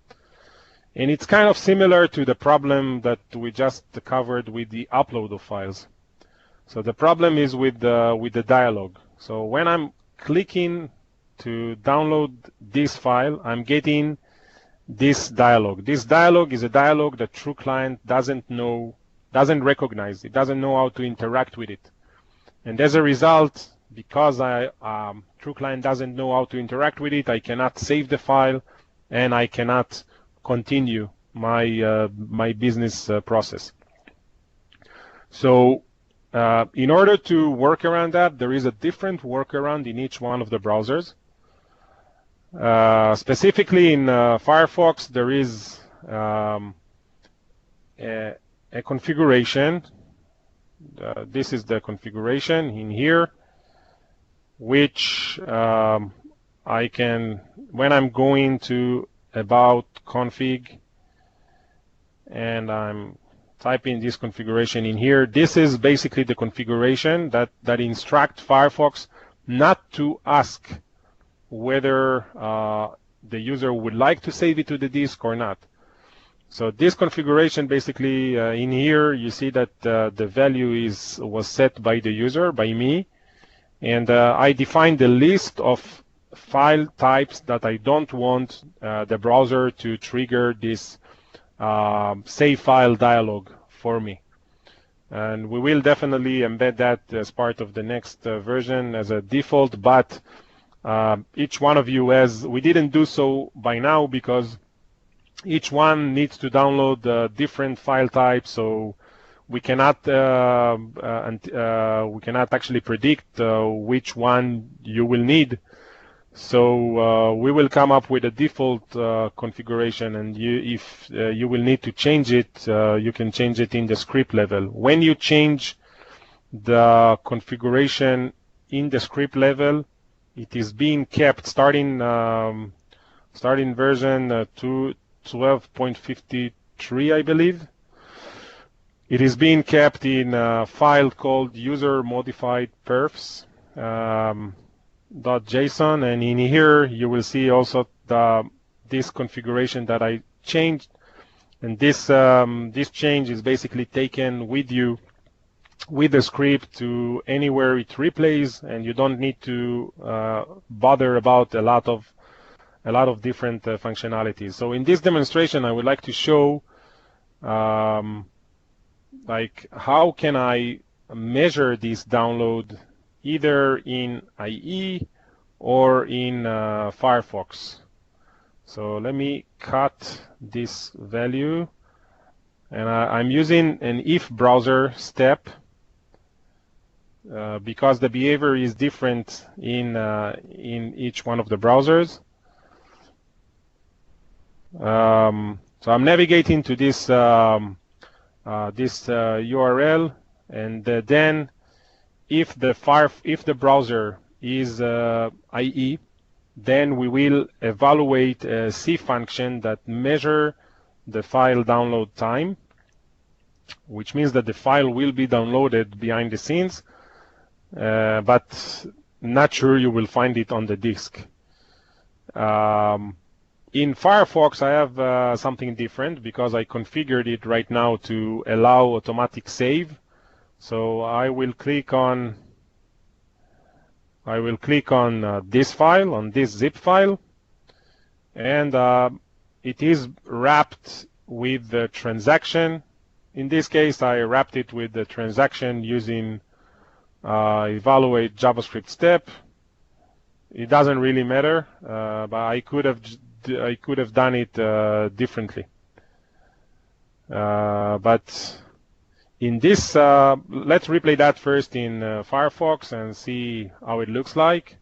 and it's kind of similar to the problem that we just covered with the upload of files. So the problem is with the dialog. So when I'm clicking to download this file, I'm getting this dialog. This dialog is a dialog that TruClient doesn't recognize. It doesn't know how to interact with it. And as a result, because TruClient doesn't know how to interact with it, I cannot save the file, and I cannot continue my my business process. So in order to work around that, there is a different workaround in each one of the browsers. Specifically in Firefox, there is a configuration. This is the configuration in here, which I can, when I'm going to about config and I'm typing this configuration in here, this is basically the configuration that instructs Firefox not to ask whether the user would like to save it to the disk or not. So this configuration basically in here, you see that the value was set by the user, by me, and I defined the list of file types that I don't want the browser to trigger this save file dialog for me. And we will definitely embed that as part of the next version as a default, but each one of you has, we didn't do so by now because each one needs to download different file types, so we cannot actually predict which one you will need. So we will come up with a default configuration, and if you will need to change it, you can change it in the script level. When you change the configuration in the script level, it is being kept starting version 12.53, I believe. It is being kept in a file called user modified perfs .json, and in here you will see also this configuration that I changed, and this change is basically taken with you with the script to anywhere it replays, and you don't need to bother about a lot of different functionalities. So in this demonstration, I would like to show like how can I measure this download either in IE or in Firefox. So let me cut this value, and I'm using an if browser step because the behavior is different in each one of the browsers. So I'm navigating to this URL, and then if the browser is IE, then we will evaluate a C function that measure the file download time, which means that the file will be downloaded behind the scenes, but not sure you will find it on the disk. In Firefox, I have something different because I configured it right now to allow automatic save. So I will click on this file, on this zip file, and it is wrapped with the transaction. In this case, I wrapped it with the transaction using evaluate JavaScript step. It doesn't really matter, but I could have done it differently. But in this, let's replay that first in Firefox and see how it looks like.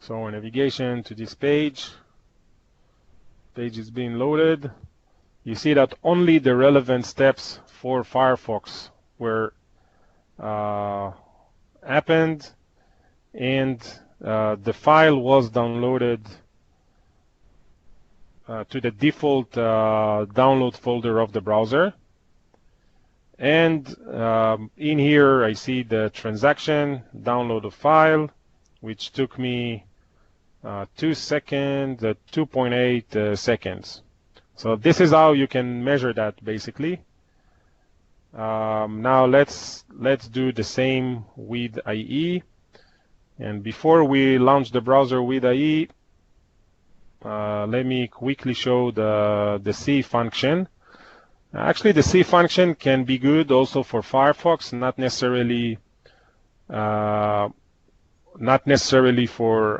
So navigation to this page. Page is being loaded. You see that only the relevant steps for Firefox were happened, and the file was downloaded to the default download folder of the browser. And in here I see the transaction download a file, which took me 2 seconds, 2.8 seconds. So this is how you can measure that basically. Now let's do the same with IE. And before we launch the browser with IE, let me quickly show the C function. Actually, the C function can be good also for Firefox, not necessarily for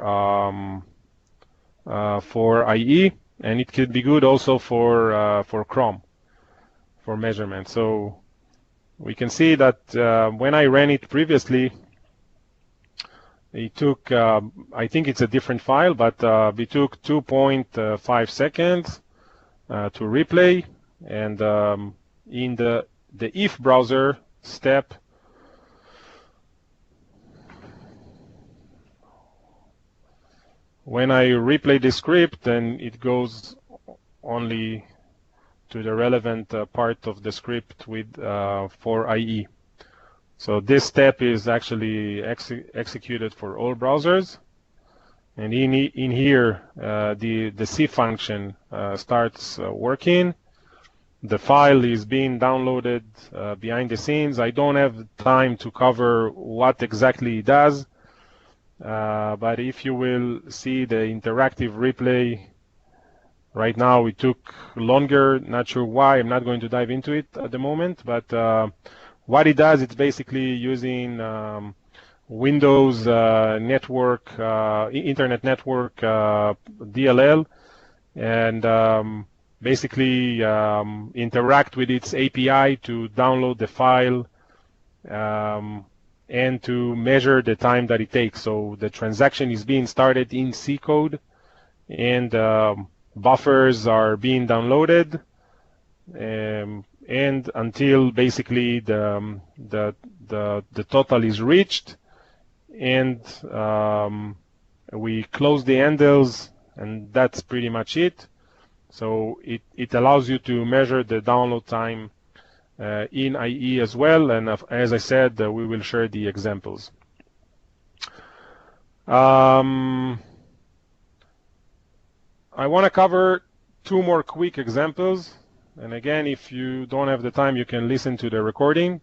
IE, and it could be good also for Chrome for measurement. So we can see that when I ran it previously, it took, I think it's a different file, but it took 2.5 seconds to replay. And in the if browser step, when I replay the script, then it goes only to the relevant part of the script with for IE. So this step is actually executed for all browsers. And in here, the C function starts working. The file is being downloaded behind the scenes. I don't have time to cover what exactly it does, but if you will see the interactive replay, right now it took longer. Not sure why. I'm not going to dive into it at the moment, but what it does, it's basically using Windows network, Internet network DLL, and basically interact with its API to download the file and to measure the time that it takes. So the transaction is being started in C code, and buffers are being downloaded, and until basically the total is reached, and we close the handles, and that's pretty much it. So it allows you to measure the download time in IE as well, and as I said, we will share the examples. I want to cover 2 more quick examples, and again, if you don't have the time, you can listen to the recording.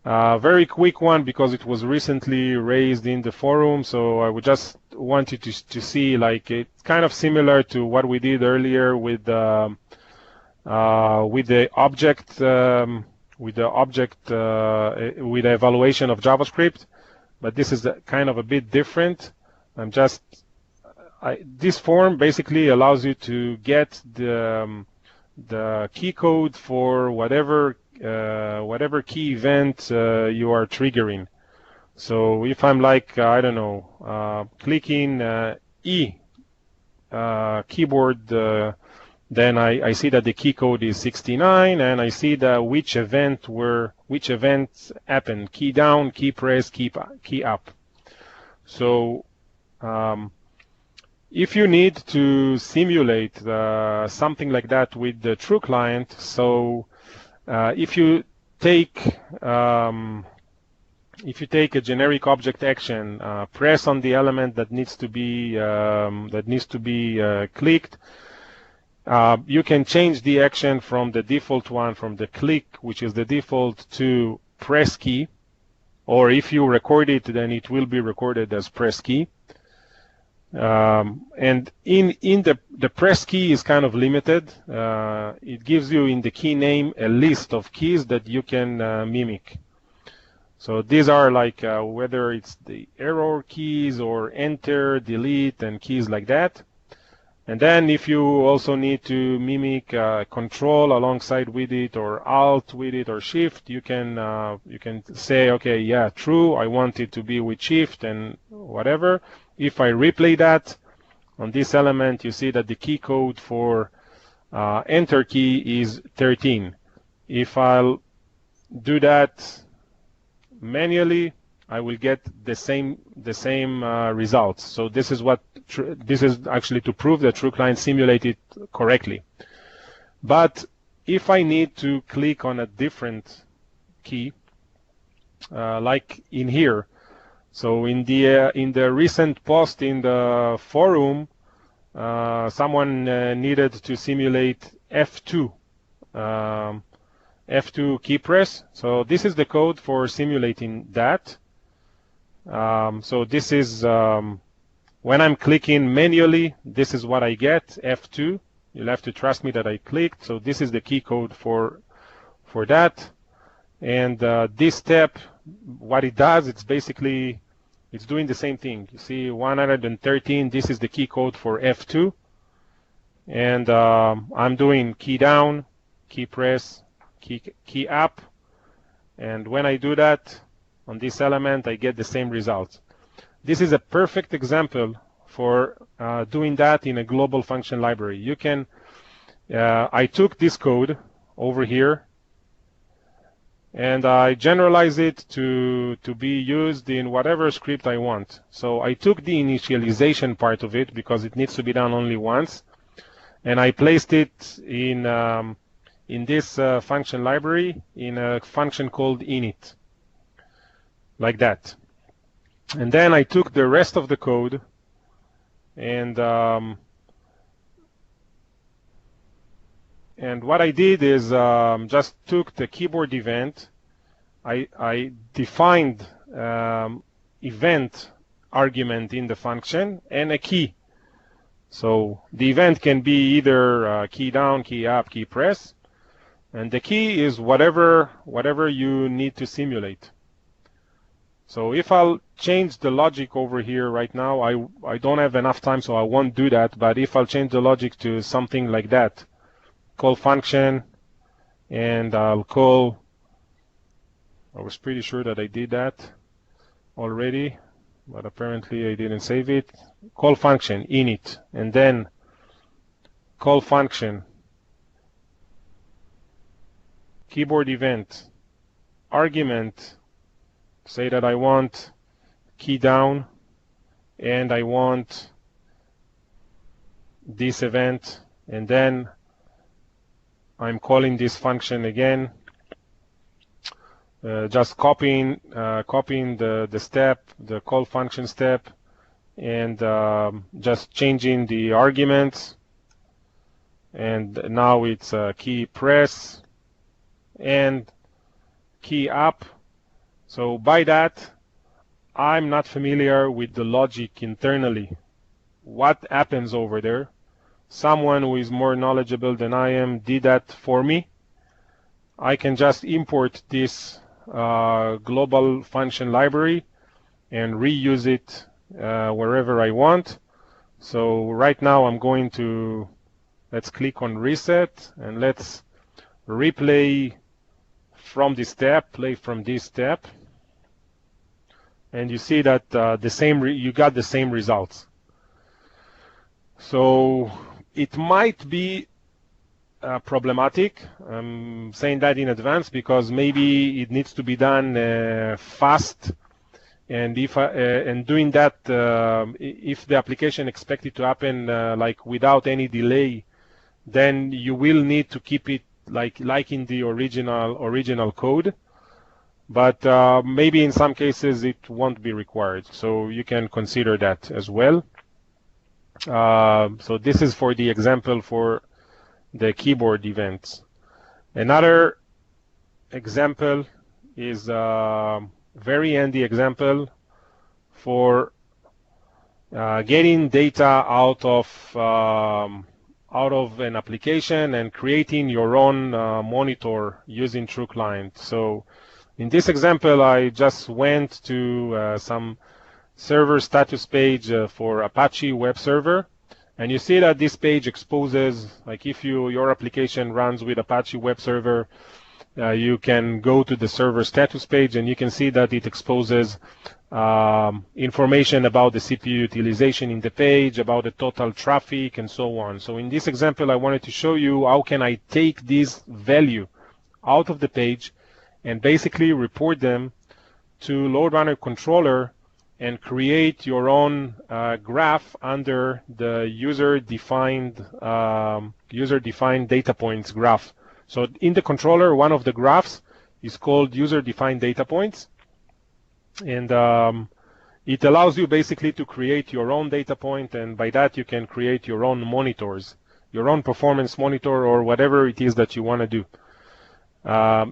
Very quick one because it was recently raised in the forum, so I would just want you to see, like, it's kind of similar to what we did earlier with the object object with the evaluation of JavaScript, but this is kind of a bit different. This form basically allows you to get the key code for whatever key event you are triggering. So if I'm like I don't know, clicking E keyboard, then I see that the key code is 69, and I see which events happened: key down, key press, key up. So if you need to simulate something like that with the TruClient, so if you take a generic object action, press on the element that needs to be clicked, you can change the action from the default one, from the click, which is the default, to press key, or if you record it, then it will be recorded as press key. And in the press key is kind of limited. It gives you in the key name a list of keys that you can mimic. So these are like whether it's the error keys or enter, delete, and keys like that. And then if you also need to mimic control alongside with it, or alt with it, or shift, you can say, okay, yeah, true, I want it to be with shift and whatever. If I replay that on this element, you see that the key code for enter key is 13. If I'll do that manually, I will get the same results. So this is actually to prove that TruClient simulated correctly. But if I need to click on a different key, like in here, so in the recent post in the forum, someone needed to simulate F2. F2 key press. So this is the code for simulating that. So this is when I'm clicking manually, this is what I get, F2. You'll have to trust me that I clicked. So this is the key code for that. And this step, what it does, it's doing the same thing. You see 113, this is the key code for F2. And I'm doing key down, key press, key up, and when I do that on this element, I get the same result. This is a perfect example for doing that in a global function library. You can I took this code over here and I generalize it to be used in whatever script I want. So I took the initialization part of it because it needs to be done only once, and I placed it in this function library in a function called init, like that. And then I took the rest of the code and what I did is just took the keyboard event. I defined event argument in the function and a key. So the event can be either key down, key up, key press. And the key is whatever you need to simulate. So if I'll change the logic over here right now, I don't have enough time, so I won't do that. But if I'll change the logic to something like that, call function, and I'll call, I was pretty sure that I did that already, but apparently I didn't save it. Call function, init, and then call function, keyboard event, argument, say that I want key down and I want this event, and then I'm calling this function again, just copying the step, the call function step, and just changing the arguments. And now it's key press and key up. So by that, I'm not familiar with the logic internally. What happens over there? Someone who is more knowledgeable than I am did that for me. I can just import this global function library and reuse it wherever I want. So right now I'm going to, let's click on reset and let's replay from this step, play from this step. And you see that you got the same results. So it might be problematic. I'm saying that in advance because maybe it needs to be done fast. And if and doing that, if the application expected to happen like without any delay, then you will need to keep it like in the original code. But maybe in some cases it won't be required, so you can consider that as well. So this is for the example for the keyboard events. Another example is a very handy example for getting data out of an application and creating your own monitor using TruClient. So in this example, I just went to some server status page for Apache web server, and you see that this page exposes, like if your application runs with Apache web server, you can go to the server status page and you can see that it exposes information about the CPU utilization in the page, about the total traffic, and so on. So in this example, I wanted to show you how can I take this value out of the page and basically report them to LoadRunner controller and create your own graph under the user-defined data points graph. So in the controller, one of the graphs is called user-defined data points, and it allows you basically to create your own data point, and by that you can create your own monitors, your own performance monitor, or whatever it is that you want to do.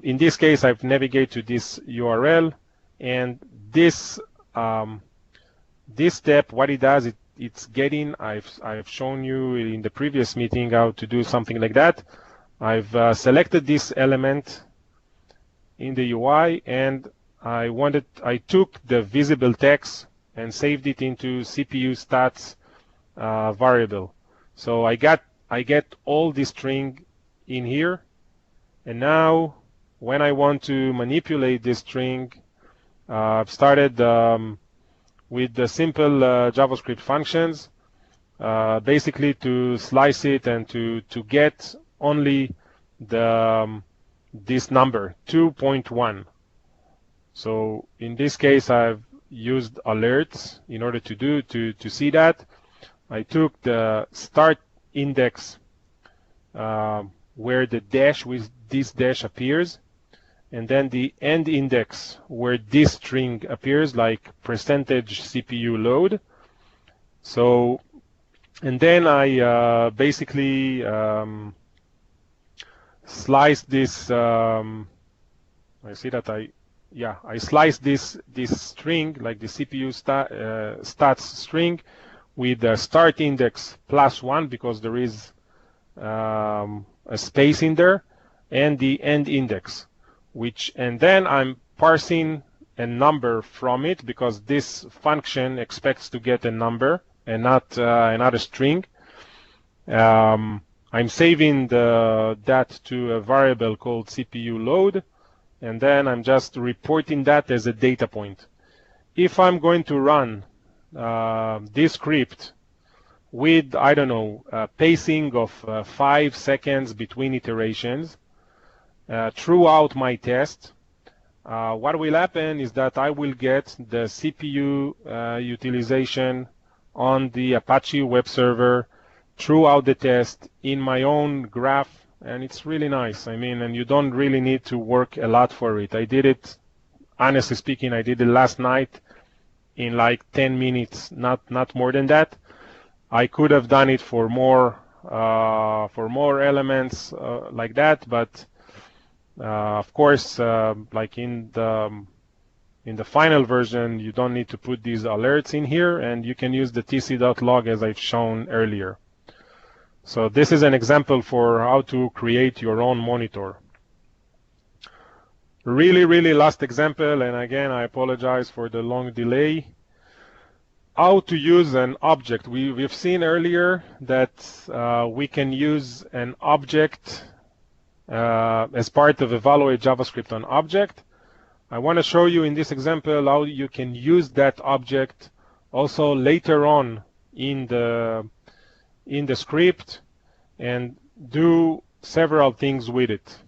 In this case, I've navigated to this URL, and this step, what it does, it's getting. I've shown you in the previous meeting how to do something like that. I've selected this element in the UI, and I took the visible text and saved it into CPU stats variable. So I get all this string in here, and now when I want to manipulate this string, I've started with the simple JavaScript functions, basically to slice it and to get only this number 2.1. So in this case, I've used alerts in order to see that. I took the start index where the dash with this dash appears, and then the end index where this string appears, like percentage CPU load. So, and then I basically slice this. I see that I slice this string, like the CPU stats string, with the start index +1 because there is a space in there, and the end index, and then I'm parsing a number from it because this function expects to get a number and not another string. I'm saving that to a variable called CPU load, and then I'm just reporting that as a data point. If I'm going to run this script with, I don't know, pacing of 5 seconds between iterations throughout my test, what will happen is that I will get the CPU utilization on the Apache web server throughout the test in my own graph, and it's really nice. I mean, and you don't really need to work a lot for it. I did it, honestly speaking, I did it last night in like 10 minutes, not more than that. I could have done it for more elements like that, but of course, like in the final version, you don't need to put these alerts in here, and you can use the tc.log as I've shown earlier. So this is an example for how to create your own monitor. Really last example, and again I apologize for the long delay. How to use an object. We've seen earlier that we can use an object as part of evaluate JavaScript on object. I want to show you in this example how you can use that object also later on in the script and do several things with it.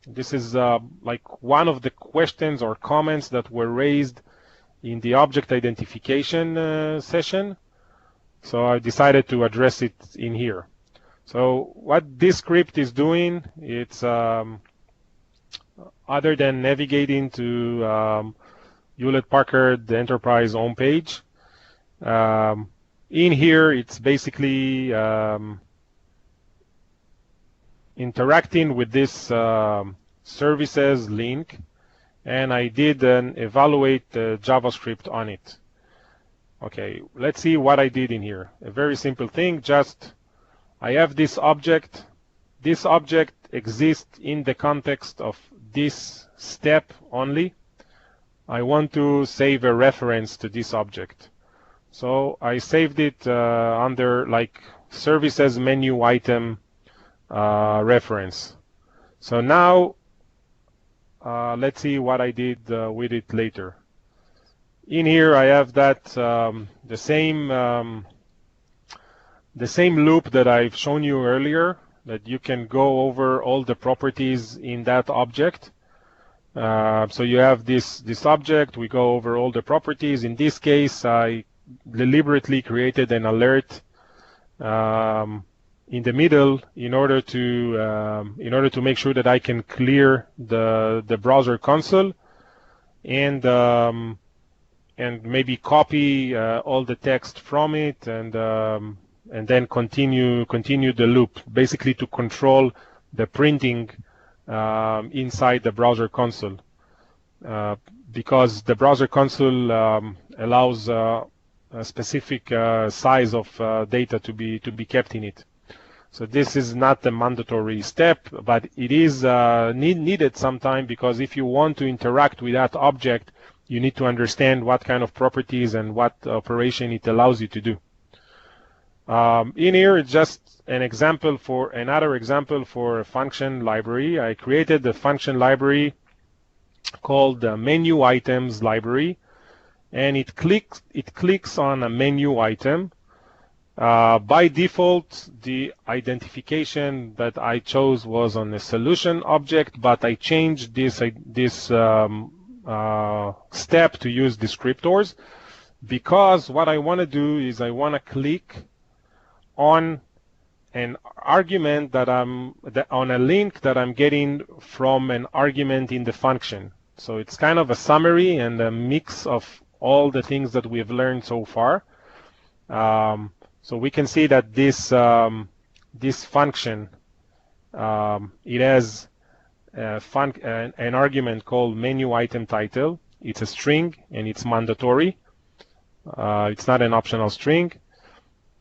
This is like one of the questions or comments that were raised in the object identification session. So I decided to address it in here. So what this script is doing, it's other than navigating to Hewlett-Packard Enterprise homepage. In here, it's basically interacting with this services link, and I did an evaluate JavaScript on it. Okay, let's see what I did in here. A very simple thing, just I have this object. This object exists in the context of this step only. I want to save a reference to this object. So I saved it under like services menu item reference. So now let's see what I did with it later. In here I have that the same loop that I've shown you earlier, that you can go over all the properties in that object. So you have this object, we go over all the properties. In this case, I deliberately created an alert in the middle in order to make sure that I can clear the browser console and maybe copy all the text from it and then continue the loop, basically to control the printing inside the browser console, because the browser console allows a specific size of data to be kept in it. So this is not a mandatory step, but it is needed sometime, because if you want to interact with that object, you need to understand what kind of properties and what operation it allows you to do. In here, it's just an example for another example for a function library. I created a function library called the menu items library, and it clicks on a menu item. By default, the identification that I chose was on a solution object, but I changed this step to use descriptors, because what I want to do is I want to click on an argument on a link that I'm getting from an argument in the function. So it's kind of a summary and a mix of all the things that we have learned so far. So we can see that this function, it has an argument called menu item title. It's a string and it's mandatory. It's not an optional string.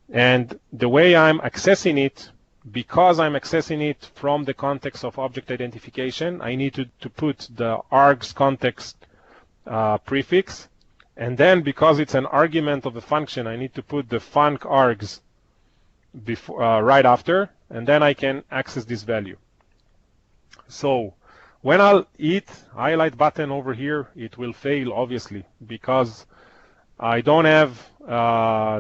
And the way I'm accessing it, because I'm accessing it from the context of object identification, I need to put the args context prefix. And then, because it's an argument of a function, I need to put the func args before, right after, and then I can access this value. So when I'll hit highlight button over here, it will fail, obviously, because I don't have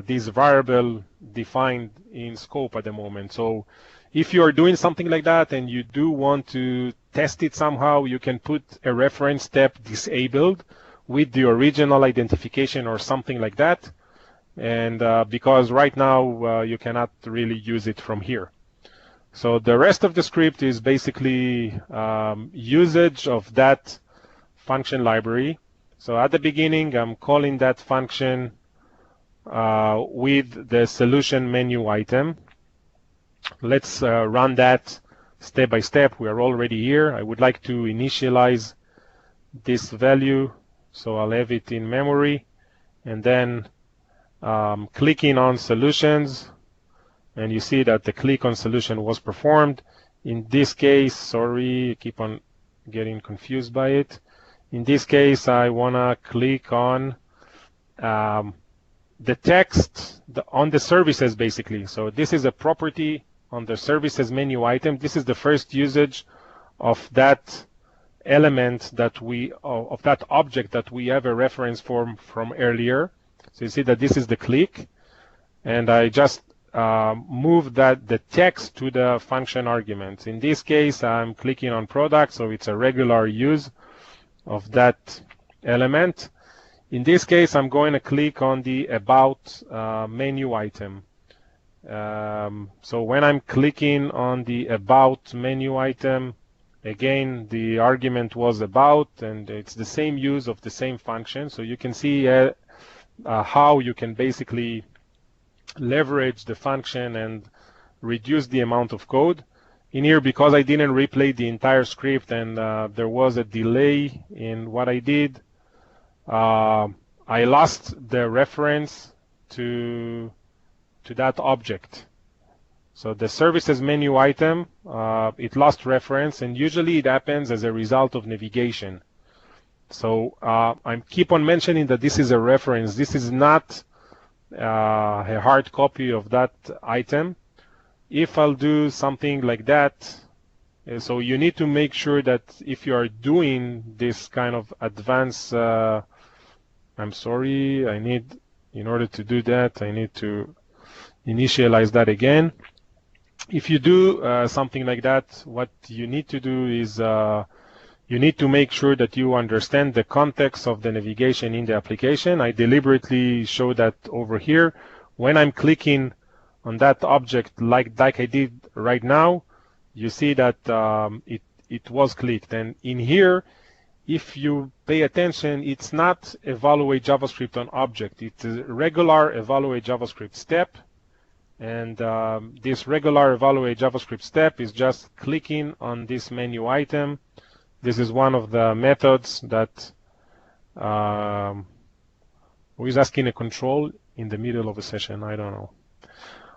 this variable defined in scope at the moment. So if you are doing something like that and you do want to test it somehow, you can put a reference step disabled with the original identification or something like that. And because right now you cannot really use it from here. So the rest of the script is basically usage of that function library. So at the beginning, I'm calling that function with the solution menu item. Let's run that step by step. We are already here. I would like to initialize this value, so I'll have it in memory, and then clicking on solutions, and you see that the click on solution was performed. In this case, sorry, keep on getting confused by it. In this case, I want to click on the text on the services, basically. So this is a property on the services menu item. This is the first usage of that element that of that object that we have a reference from earlier. So you see that this is the click, and I just move the text to the function argument. In this case, I'm clicking on product, so it's a regular use of that element. In this case, I'm going to click on the About menu item. So when I'm clicking on the About menu item, again, the argument was About, and it's the same use of the same function. So you can see how you can basically leverage the function and reduce the amount of code. In here, because I didn't replay the entire script and there was a delay in what I did, I lost the reference to that object. So the services menu item, it lost reference, and usually it happens as a result of navigation. So I keep on mentioning that this is a reference. This is not a hard copy of that item. If I'll do something like that, so you need to make sure that if you are doing this kind of advanced, I'm sorry, in order to do that, I need to initialize that again. If you do something like that, what you need to do is you need to make sure that you understand the context of the navigation in the application. I deliberately show that over here. When I'm clicking on that object like I did right now, you see that it was clicked. And in here, if you pay attention, it's not evaluate JavaScript on object. It's a regular evaluate JavaScript step. And this regular evaluate JavaScript step is just clicking on this menu item. This is one of the methods that who is asking a control in the middle of a session. I don't know.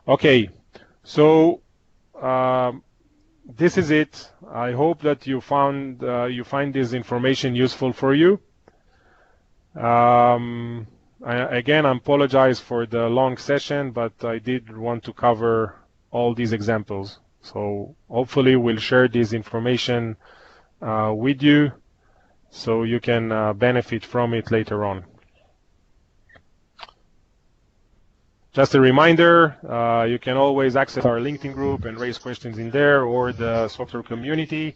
Okay, so this is it. I hope that you find this information useful for you. Again, I apologize for the long session, but I did want to cover all these examples. So hopefully we'll share this information with you so you can benefit from it later on. Just a reminder, you can always access our LinkedIn group and raise questions in there, or the software community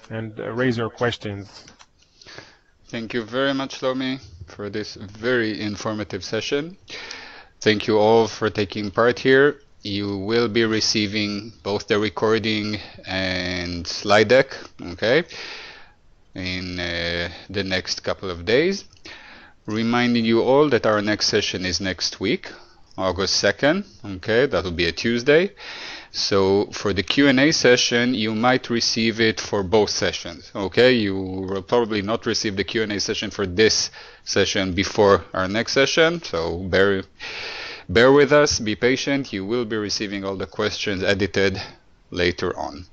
and raise your questions. Thank you very much, Shlomi, for this very informative session. Thank you all for taking part here. You will be receiving both the recording and slide deck, okay, in the next couple of days. Reminding you all that our next session is next week, August 2nd, okay, that will be a Tuesday. So for the Q&A session, you might receive it for both sessions, okay? You will probably not receive the Q&A session for this session before our next session, so bear with us, be patient. You will be receiving all the questions edited later on.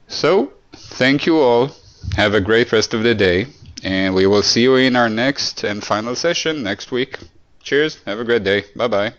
So, thank you all. Have a great rest of the day, and we will see you in our next and final session next week. Cheers. Have a great day. Bye-bye.